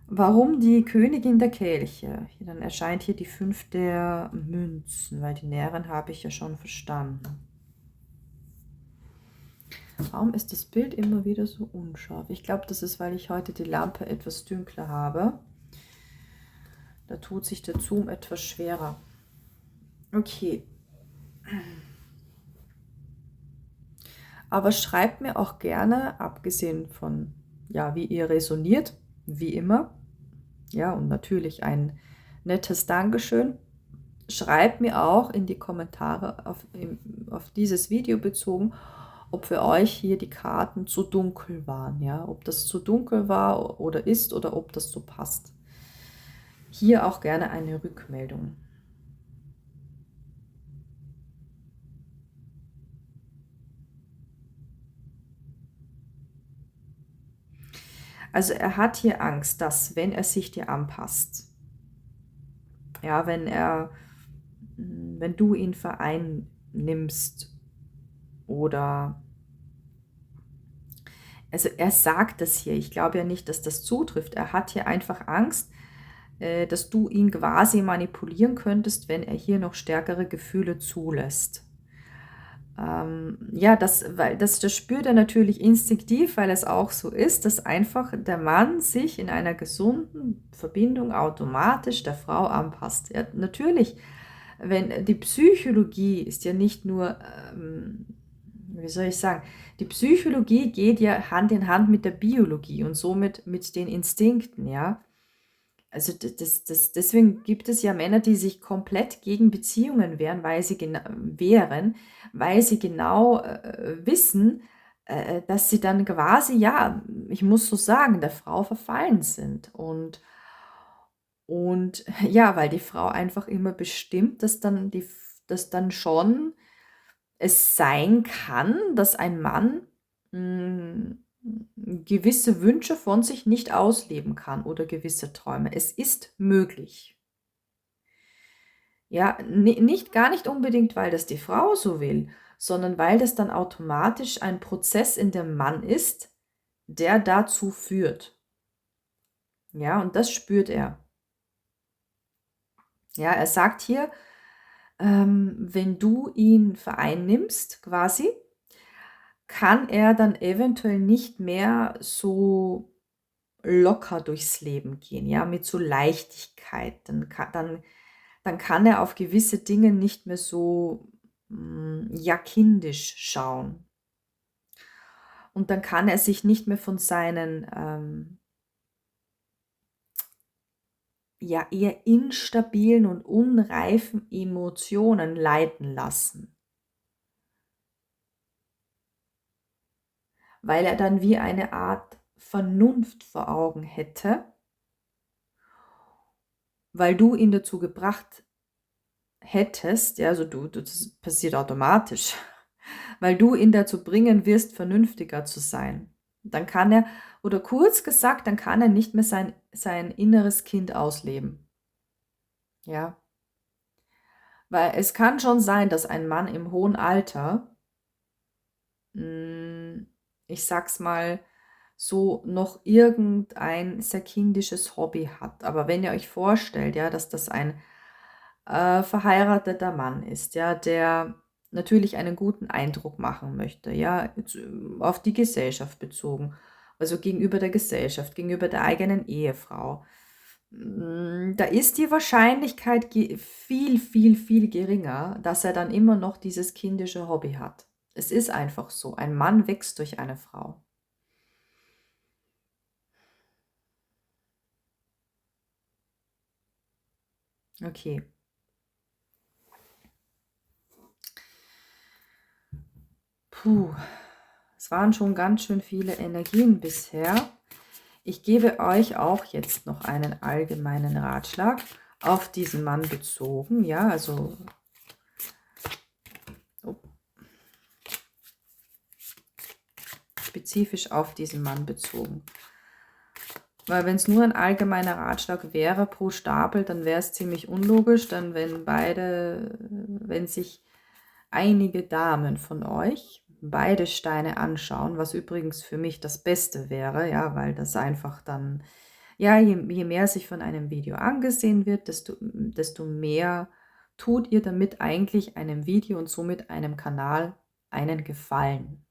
warum die Königin der Kelche? Dann erscheint hier die 5 der Münzen, weil die Närrin habe ich ja schon verstanden. Warum ist das Bild immer wieder so unscharf? Ich glaube, das ist, weil ich heute die Lampe etwas dunkler habe. Da tut sich der Zoom etwas schwerer. Okay. Aber schreibt mir auch gerne, abgesehen von, ja, wie ihr resoniert, wie immer, ja, und natürlich ein nettes Dankeschön. Schreibt mir auch in die Kommentare auf dieses Video bezogen, ob für euch hier die Karten zu dunkel waren, ja, ob das zu dunkel war oder ist oder ob das so passt. Hier auch gerne eine Rückmeldung. Also er hat hier Angst, dass wenn er sich dir anpasst, ja, wenn du ihn vereinnimmst oder, also er sagt das hier, ich glaube ja nicht, dass das zutrifft, er hat hier einfach Angst, dass du ihn quasi manipulieren könntest, wenn er hier noch stärkere Gefühle zulässt. Ja, das spürt er natürlich instinktiv, weil es auch so ist, dass einfach der Mann sich in einer gesunden Verbindung automatisch der Frau anpasst. Ja, natürlich, wenn die Psychologie ist ja nicht nur, wie soll ich sagen, die Psychologie geht ja Hand in Hand mit der Biologie und somit mit den Instinkten, ja. Also deswegen gibt es ja Männer, die sich komplett gegen Beziehungen wehren, weil sie genau wissen, dass sie dann quasi, ja, ich muss so sagen, der Frau verfallen sind. Und ja, weil die Frau einfach immer bestimmt, dass dann schon es sein kann, dass ein Mann gewisse Wünsche von sich nicht ausleben kann oder gewisse Träume. Es ist möglich. Ja, nicht gar nicht unbedingt, weil das die Frau so will, sondern weil das dann automatisch ein Prozess in dem Mann ist, der dazu führt. Ja, und das spürt er. Ja, er sagt hier, wenn du ihn vereinnimmst, quasi, kann er dann eventuell nicht mehr so locker durchs Leben gehen, ja, mit so Leichtigkeit. Dann kann er auf gewisse Dinge nicht mehr so ja, kindisch schauen. Und dann kann er sich nicht mehr von seinen ja, eher instabilen und unreifen Emotionen leiten lassen. Weil er dann wie eine Art Vernunft vor Augen hätte, weil du ihn dazu gebracht hättest, ja, also das passiert automatisch, weil du ihn dazu bringen wirst, vernünftiger zu sein. Dann kann er, oder kurz gesagt, dann kann er nicht mehr sein inneres Kind ausleben. Ja. Weil es kann schon sein, dass ein Mann im hohen Alter, ich sag's mal, so noch irgendein sehr kindisches Hobby hat. Aber wenn ihr euch vorstellt, ja, dass das ein verheirateter Mann ist, ja, der natürlich einen guten Eindruck machen möchte, ja, auf die Gesellschaft bezogen, also gegenüber der Gesellschaft, gegenüber der eigenen Ehefrau. Da ist die Wahrscheinlichkeit viel, viel, viel geringer, dass er dann immer noch dieses kindische Hobby hat. Es ist einfach so. Ein Mann wächst durch eine Frau. Okay. Puh, es waren schon ganz schön viele Energien bisher. Ich gebe euch auch jetzt noch einen allgemeinen Ratschlag auf diesen Mann bezogen. Ja, also spezifisch auf diesen Mann bezogen. Weil wenn es nur ein allgemeiner Ratschlag wäre pro Stapel, dann wäre es ziemlich unlogisch. Dann wenn sich einige Damen von euch beide Steine anschauen, was übrigens für mich das Beste wäre, ja, weil das einfach dann, ja, je mehr sich von einem Video angesehen wird, desto mehr tut ihr damit eigentlich einem Video und somit einem Kanal einen Gefallen.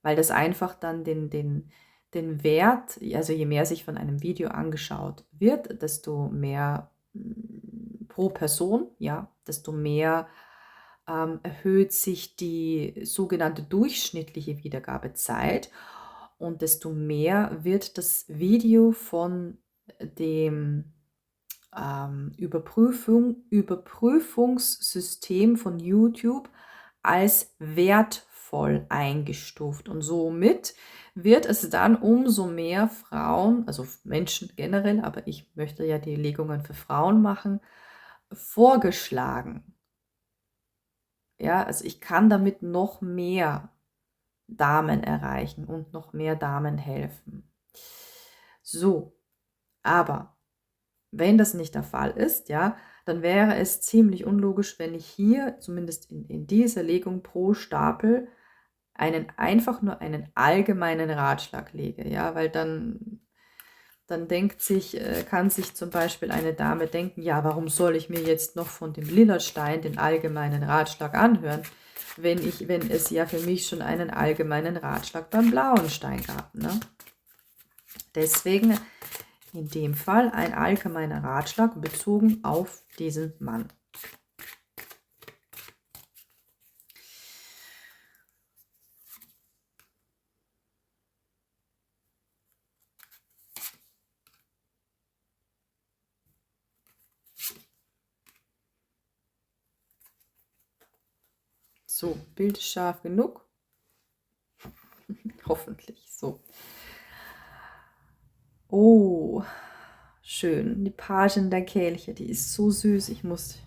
Weil das einfach dann den Wert, also je mehr sich von einem Video angeschaut wird, desto mehr pro Person, ja, desto mehr erhöht sich die sogenannte durchschnittliche Wiedergabezeit und desto mehr wird das Video von dem Überprüfungssystem von YouTube als wertvoll eingestuft. Und somit wird es dann umso mehr Frauen, also Menschen generell, aber ich möchte ja die Legungen für Frauen machen, vorgeschlagen. Ja, also ich kann damit noch mehr Damen erreichen und noch mehr Damen helfen. So, aber wenn das nicht der Fall ist, ja, dann wäre es ziemlich unlogisch, wenn ich hier, zumindest in dieser Legung pro Stapel, einfach nur einen allgemeinen Ratschlag lege, ja, weil dann kann sich zum Beispiel eine Dame denken, ja, warum soll ich mir jetzt noch von dem lila Stein den allgemeinen Ratschlag anhören, wenn es ja für mich schon einen allgemeinen Ratschlag beim blauen Stein gab, ne? Deswegen in dem Fall ein allgemeiner Ratschlag bezogen auf diesen Mann. So, Bild ist scharf genug. Hoffentlich. So. Oh, schön. Die Pagen der Kelche, die ist so süß. Ich muss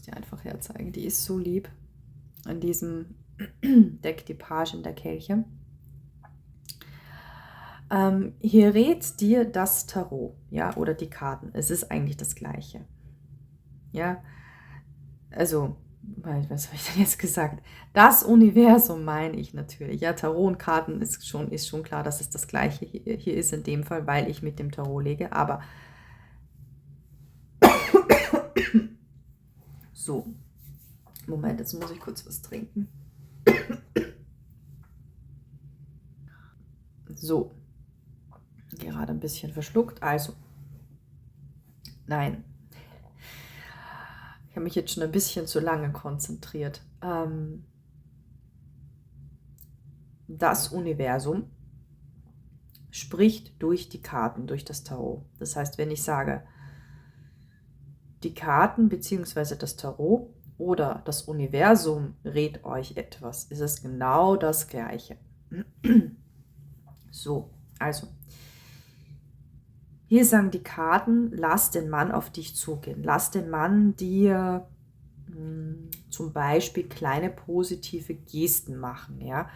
die einfach herzeigen. Die ist so lieb. An diesem Deck die Pagen der Kelche. Hier rät dir das Tarot, ja, oder die Karten. Es ist eigentlich das Gleiche. Ja, also, was habe ich denn jetzt gesagt? Das Universum meine ich natürlich. Ja, Tarot und Karten ist schon klar, dass es das Gleiche hier ist in dem Fall, weil ich mit dem Tarot lege. Aber so, Moment, jetzt muss ich kurz was trinken. So, gerade ein bisschen verschluckt. Also, nein, ich habe mich jetzt schon ein bisschen zu lange konzentriert. Das Universum spricht durch die Karten, durch das Tarot. Das heißt, wenn ich sage, die Karten bzw. das Tarot oder das Universum rät euch etwas, ist es genau das Gleiche. So, also, hier sagen die Karten, lass den Mann auf dich zugehen. Lass den Mann dir zum Beispiel kleine positive Gesten machen, ja.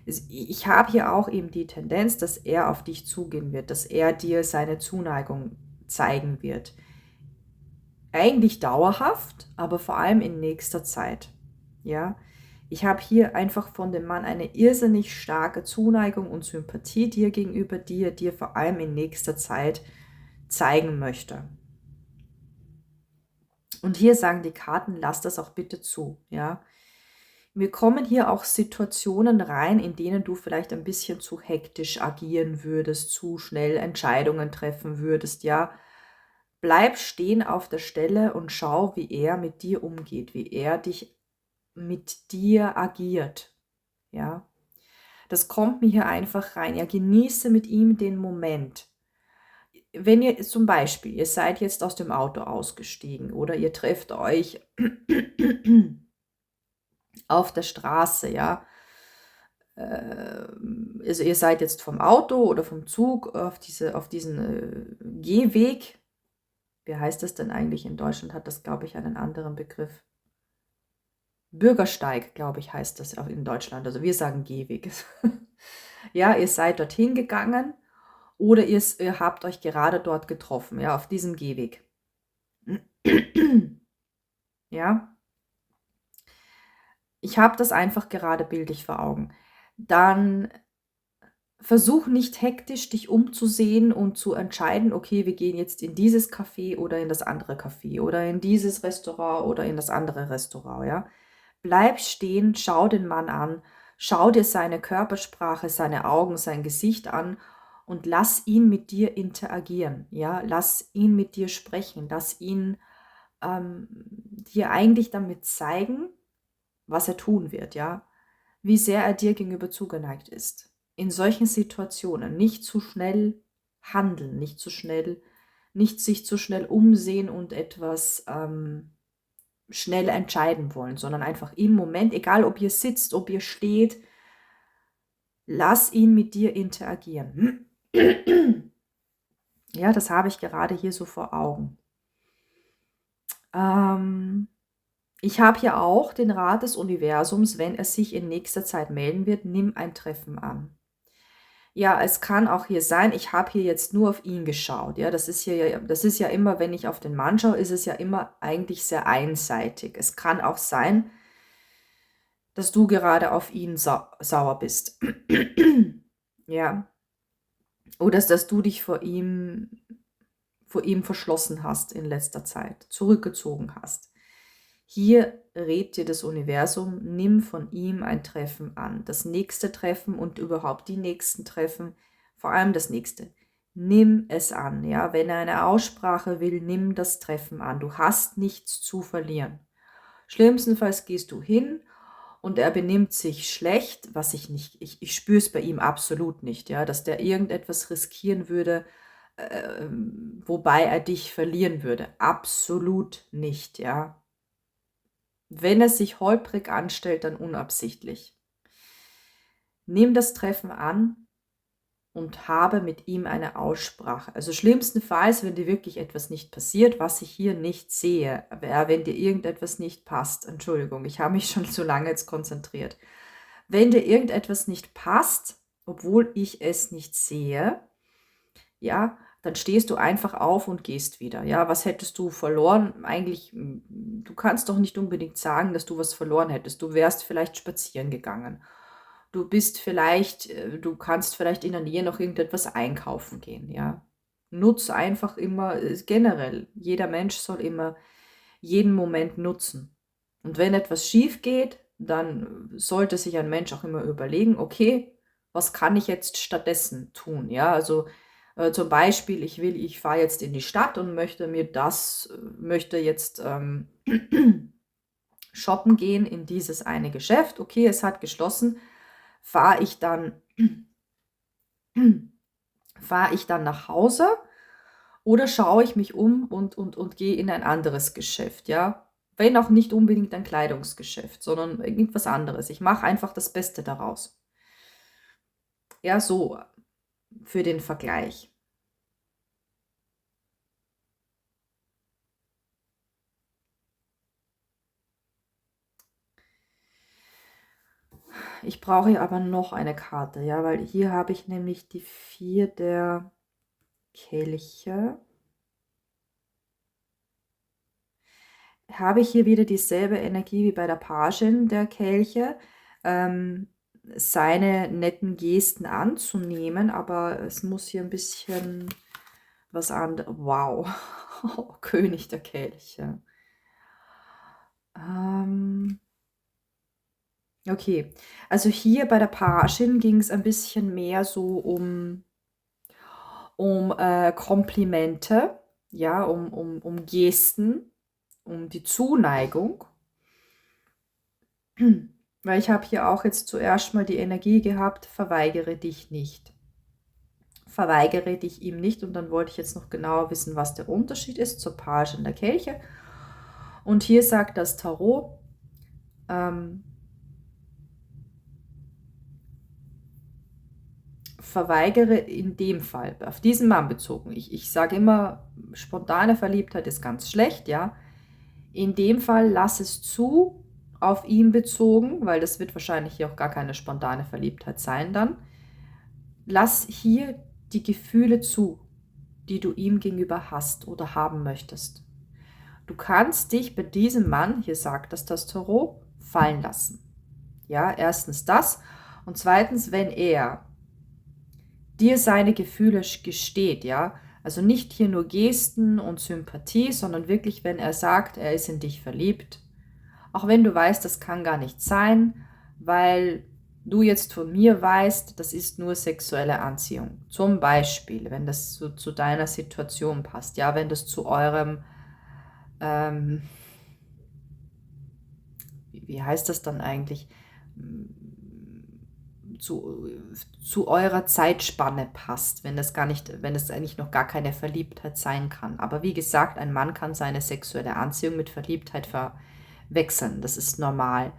Ich habe hier auch eben die Tendenz, dass er auf dich zugehen wird, dass er dir seine Zuneigung zeigen wird. Eigentlich dauerhaft, aber vor allem in nächster Zeit, ja. Ich habe hier einfach von dem Mann eine irrsinnig starke Zuneigung und Sympathie dir gegenüber, die er dir vor allem in nächster Zeit zeigen möchte. Und hier sagen die Karten, lass das auch bitte zu, ja. Mir kommen hier auch Situationen rein, in denen du vielleicht ein bisschen zu hektisch agieren würdest, zu schnell Entscheidungen treffen würdest, ja. Bleib stehen auf der Stelle und schau, wie er mit dir umgeht, wie er mit dir agiert, ja. Das kommt mir hier einfach rein. Ja, genieße mit ihm den Moment. Wenn ihr zum Beispiel, ihr seid jetzt aus dem Auto ausgestiegen oder ihr trefft euch auf der Straße, ja. Also ihr seid jetzt vom Auto oder vom Zug auf diesen Gehweg. Wie heißt das denn eigentlich? In Deutschland hat das, glaube ich, einen anderen Begriff. Bürgersteig, glaube ich, heißt das auch in Deutschland. Also wir sagen Gehweg. Ja, ihr seid dorthin gegangen oder ihr habt euch gerade dort getroffen, ja, auf diesem Gehweg. Ja, ich habe das einfach gerade bildlich vor Augen. Dann versuch nicht hektisch dich umzusehen und zu entscheiden, okay, wir gehen jetzt in dieses Café oder in das andere Café oder in dieses Restaurant oder in das andere Restaurant, ja. Bleib stehen, schau den Mann an, schau dir seine Körpersprache, seine Augen, sein Gesicht an und lass ihn mit dir interagieren, ja. Lass ihn mit dir sprechen, lass ihn dir eigentlich damit zeigen, was er tun wird, ja. Wie sehr er dir gegenüber zugeneigt ist. In solchen Situationen nicht zu schnell handeln, nicht sich zu schnell umsehen und etwas schnell entscheiden wollen, sondern einfach im Moment, egal ob ihr sitzt, ob ihr steht, lass ihn mit dir interagieren. Ja, das habe ich gerade hier so vor Augen. Ich habe hier auch den Rat des Universums, wenn er sich in nächster Zeit melden wird, nimm ein Treffen an. Ja, es kann auch hier sein, ich habe hier jetzt nur auf ihn geschaut. Ja, das ist ja immer, wenn ich auf den Mann schaue, ist es ja immer eigentlich sehr einseitig. Es kann auch sein, dass du gerade auf ihn sauer bist. Ja, oder dass du dich vor ihm verschlossen hast in letzter Zeit, zurückgezogen hast. Hier rät dir das Universum, nimm von ihm ein Treffen an. Das nächste Treffen und überhaupt die nächsten Treffen, vor allem das nächste. Nimm es an, ja. Wenn er eine Aussprache will, nimm das Treffen an. Du hast nichts zu verlieren. Schlimmstenfalls gehst du hin und er benimmt sich schlecht, was ich spüre es bei ihm absolut nicht, ja, dass der irgendetwas riskieren würde, wobei er dich verlieren würde. Absolut nicht, ja. Wenn er sich holprig anstellt, dann unabsichtlich. Nimm das Treffen an und habe mit ihm eine Aussprache. Also schlimmstenfalls, wenn dir wirklich etwas nicht passiert, was ich hier nicht sehe, wenn dir irgendetwas nicht passt, Entschuldigung, ich habe mich schon zu lange jetzt konzentriert. Wenn dir irgendetwas nicht passt obwohl ich es nicht sehe, ja, dann stehst du einfach auf und gehst wieder. Ja, was hättest du verloren? Eigentlich, du kannst doch nicht unbedingt sagen, dass du was verloren hättest. Du wärst vielleicht spazieren gegangen. Du kannst vielleicht in der Nähe noch irgendetwas einkaufen gehen, ja. Nutz einfach immer, generell, jeder Mensch soll immer jeden Moment nutzen. Und wenn etwas schief geht, dann sollte sich ein Mensch auch immer überlegen, okay, was kann ich jetzt stattdessen tun? Ja, also zum Beispiel, ich fahre jetzt in die Stadt und möchte jetzt shoppen gehen in dieses eine Geschäft. Okay, es hat geschlossen. Fahre ich dann, fahre ich dann nach Hause oder schaue ich mich um und gehe in ein anderes Geschäft, ja? Wenn auch nicht unbedingt ein Kleidungsgeschäft, sondern irgendwas anderes. Ich mache einfach das Beste daraus. Ja, so für den Vergleich. Ich brauche hier aber noch eine Karte, ja, weil hier habe ich nämlich die 4 der Kelche. Habe ich hier wieder dieselbe Energie wie bei der Pagin der Kelche, ähm, seine netten Gesten anzunehmen, aber es muss hier ein bisschen was anderes. Wow, König der Kelche. Okay, also hier bei der Pagin ging es ein bisschen mehr so um Komplimente, ja, um Gesten, um die Zuneigung. Weil ich habe hier auch jetzt zuerst mal die Energie gehabt, verweigere dich nicht. Verweigere dich ihm nicht, und dann wollte ich jetzt noch genauer wissen, was der Unterschied ist zur Page in der Kelche. Und hier sagt das Tarot, verweigere in dem Fall, auf diesen Mann bezogen. Ich sage immer, spontane Verliebtheit ist ganz schlecht, ja. In dem Fall lass es zu, auf ihn bezogen, weil das wird wahrscheinlich hier auch gar keine spontane Verliebtheit sein dann. Lass hier die Gefühle zu, die du ihm gegenüber hast oder haben möchtest. Du kannst dich bei diesem Mann, hier sagt das Tarot, fallen lassen. Ja, erstens das, und zweitens, wenn er dir seine Gefühle gesteht, ja, also nicht hier nur Gesten und Sympathie, sondern wirklich, wenn er sagt, er ist in dich verliebt, auch wenn du weißt, das kann gar nicht sein, weil du jetzt von mir weißt, das ist nur sexuelle Anziehung. Zum Beispiel, wenn das so zu deiner Situation passt, ja, wenn das zu eurem, wie heißt das dann eigentlich, zu eurer Zeitspanne passt, wenn es eigentlich noch gar keine Verliebtheit sein kann. Aber wie gesagt, ein Mann kann seine sexuelle Anziehung mit Verliebtheit verwechseln. Das ist normal.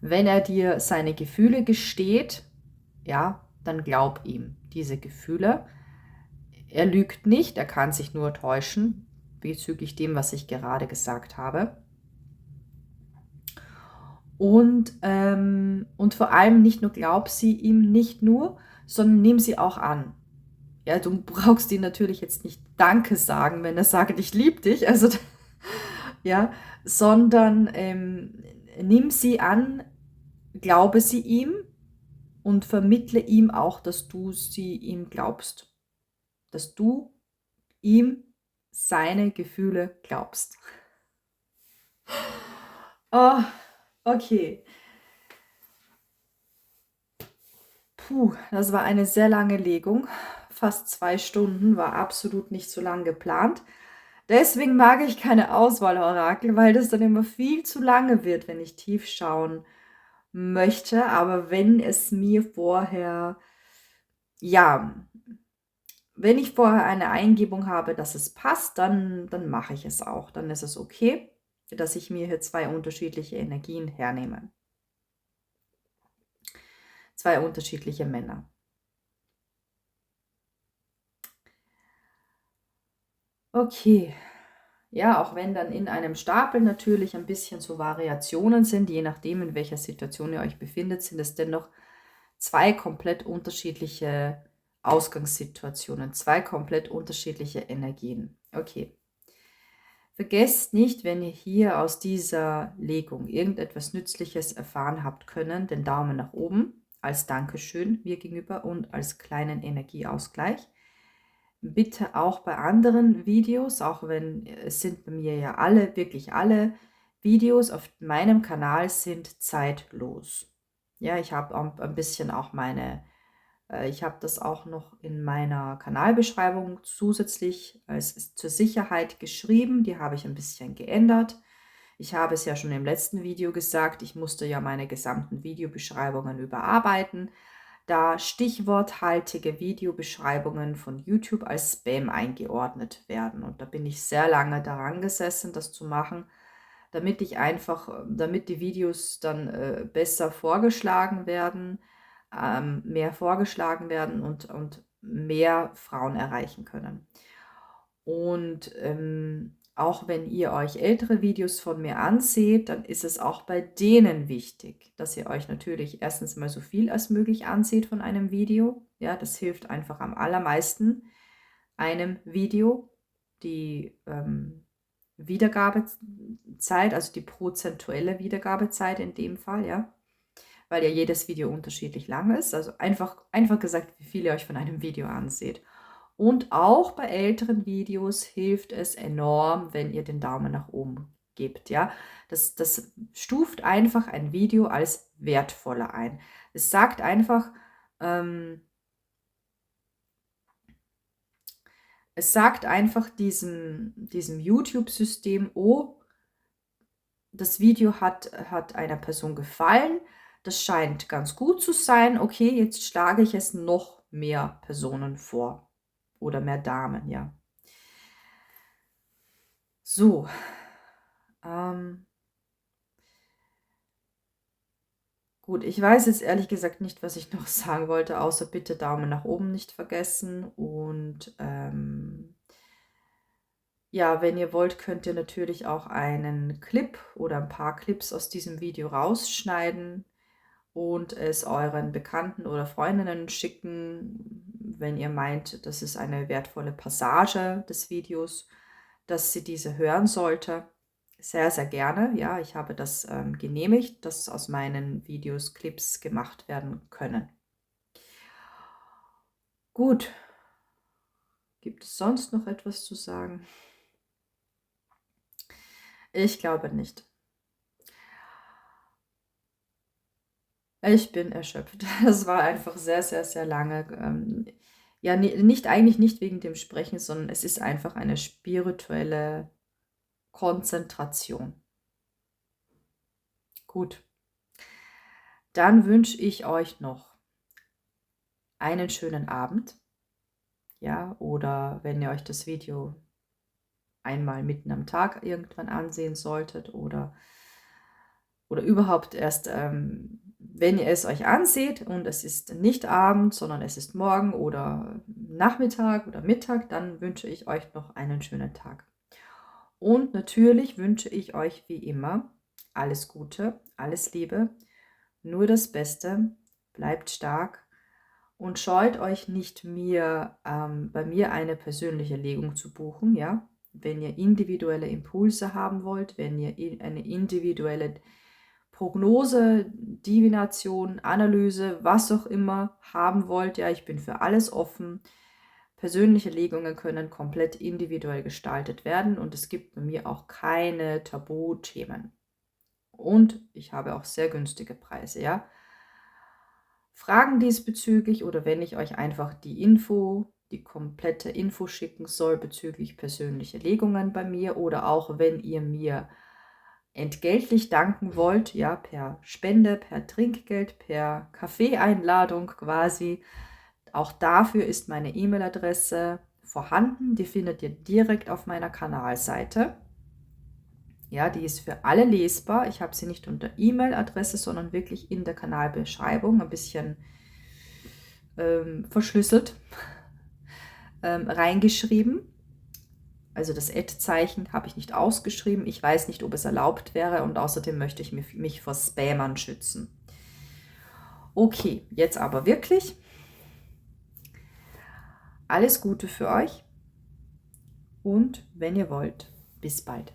Wenn er dir seine Gefühle gesteht, ja, dann glaub ihm diese Gefühle. Er lügt nicht, er kann sich nur täuschen bezüglich dem, was ich gerade gesagt habe. Und vor allem nicht nur glaub sie ihm nicht nur, sondern nimm sie auch an. Ja, du brauchst ihm natürlich jetzt nicht Danke sagen, wenn er sagt, ich liebe dich, also ja, sondern nimm sie an, glaube sie ihm und vermittle ihm auch, dass du sie ihm glaubst. Dass du ihm seine Gefühle glaubst. Oh, okay. Puh, das war eine sehr lange Legung. Fast 2 Stunden, war absolut nicht so lang geplant. Deswegen mag ich keine Auswahlorakel, weil das dann immer viel zu lange wird, wenn ich tief schauen möchte. Aber wenn es mir vorher, ja, wenn ich vorher eine Eingebung habe, dass es passt, dann mache ich es auch. Dann ist es okay, dass ich mir hier 2 unterschiedliche Energien hernehme. 2 unterschiedliche Männer. Okay. Ja, auch wenn dann in einem Stapel natürlich ein bisschen so Variationen sind, je nachdem, in welcher Situation ihr euch befindet, sind es dennoch zwei komplett unterschiedliche Ausgangssituationen, zwei komplett unterschiedliche Energien. Okay. Vergesst nicht, wenn ihr hier aus dieser Legung irgendetwas Nützliches erfahren habt können, den Daumen nach oben als Dankeschön mir gegenüber und als kleinen Energieausgleich. Bitte auch bei anderen Videos, auch wenn es sind bei mir ja alle, wirklich alle Videos auf meinem Kanal sind zeitlos. Ja, ich habe ein bisschen auch ich habe das auch noch in meiner Kanalbeschreibung zusätzlich als zur Sicherheit geschrieben. Die habe ich ein bisschen geändert. Ich habe es ja schon im letzten Video gesagt, ich musste ja meine gesamten Videobeschreibungen überarbeiten, da stichworthaltige Videobeschreibungen von YouTube als Spam eingeordnet werden. Und da bin ich sehr lange daran gesessen, das zu machen, damit die Videos dann besser vorgeschlagen werden, mehr vorgeschlagen werden und mehr Frauen erreichen können. Und auch wenn ihr euch ältere Videos von mir anseht, dann ist es auch bei denen wichtig, dass ihr euch natürlich erstens mal so viel als möglich anseht von einem Video. Ja, das hilft einfach am allermeisten einem Video. Die Wiedergabezeit, also die prozentuelle Wiedergabezeit in dem Fall, ja, weil ja jedes Video unterschiedlich lang ist. Also einfach gesagt, wie viel ihr euch von einem Video anseht. Und auch bei älteren Videos hilft es enorm, wenn ihr den Daumen nach oben gebt. Ja? Das stuft einfach ein Video als wertvoller ein. Es sagt einfach, diesem YouTube-System, oh, das Video hat einer Person gefallen, das scheint ganz gut zu sein, okay, jetzt schlage ich es noch mehr Personen vor. Oder mehr Damen, ja. So. Gut, ich weiß jetzt ehrlich gesagt nicht, was ich noch sagen wollte, außer bitte Daumen nach oben nicht vergessen. Und ja, wenn ihr wollt, könnt ihr natürlich auch einen Clip oder ein paar Clips aus diesem Video rausschneiden und es euren Bekannten oder Freundinnen schicken, wenn ihr meint, das ist eine wertvolle Passage des Videos, dass sie diese hören sollte. Sehr, sehr gerne. Ja, ich habe das genehmigt, dass aus meinen Videos Clips gemacht werden können. Gut. Gibt es sonst noch etwas zu sagen? Ich glaube nicht. Ich bin erschöpft. Das war einfach sehr, sehr, sehr lange. Ja, eigentlich nicht wegen dem Sprechen, sondern es ist einfach eine spirituelle Konzentration. Gut. Dann wünsche ich euch noch einen schönen Abend. Ja, oder wenn ihr euch das Video einmal mitten am Tag irgendwann ansehen solltet oder überhaupt erst, wenn ihr es euch anseht und es ist nicht Abend, sondern es ist Morgen oder Nachmittag oder Mittag, dann wünsche ich euch noch einen schönen Tag. Und natürlich wünsche ich euch wie immer alles Gute, alles Liebe, nur das Beste, bleibt stark und scheut euch nicht, bei mir eine persönliche Legung zu buchen, ja? Wenn ihr individuelle Impulse haben wollt, wenn ihr eine individuelle Prognose, Divination, Analyse, was auch immer haben wollt, ja, ich bin für alles offen. Persönliche Legungen können komplett individuell gestaltet werden und es gibt bei mir auch keine Tabuthemen. Und ich habe auch sehr günstige Preise, ja. Fragen diesbezüglich oder wenn ich euch einfach die komplette Info schicken soll bezüglich persönliche Legungen bei mir oder auch wenn ihr mir entgeltlich danken wollt, ja, per Spende, per Trinkgeld, per Kaffeeeinladung quasi, auch dafür ist meine E-Mail-Adresse vorhanden. Die findet ihr direkt auf meiner Kanalseite. Ja, die ist für alle lesbar. Ich habe sie nicht unter E-Mail-Adresse, sondern wirklich in der Kanalbeschreibung ein bisschen verschlüsselt reingeschrieben. Also das Ad-Zeichen habe ich nicht ausgeschrieben. Ich weiß nicht, ob es erlaubt wäre und außerdem möchte ich mich vor Spammern schützen. Okay, jetzt aber wirklich alles Gute für euch und wenn ihr wollt, bis bald.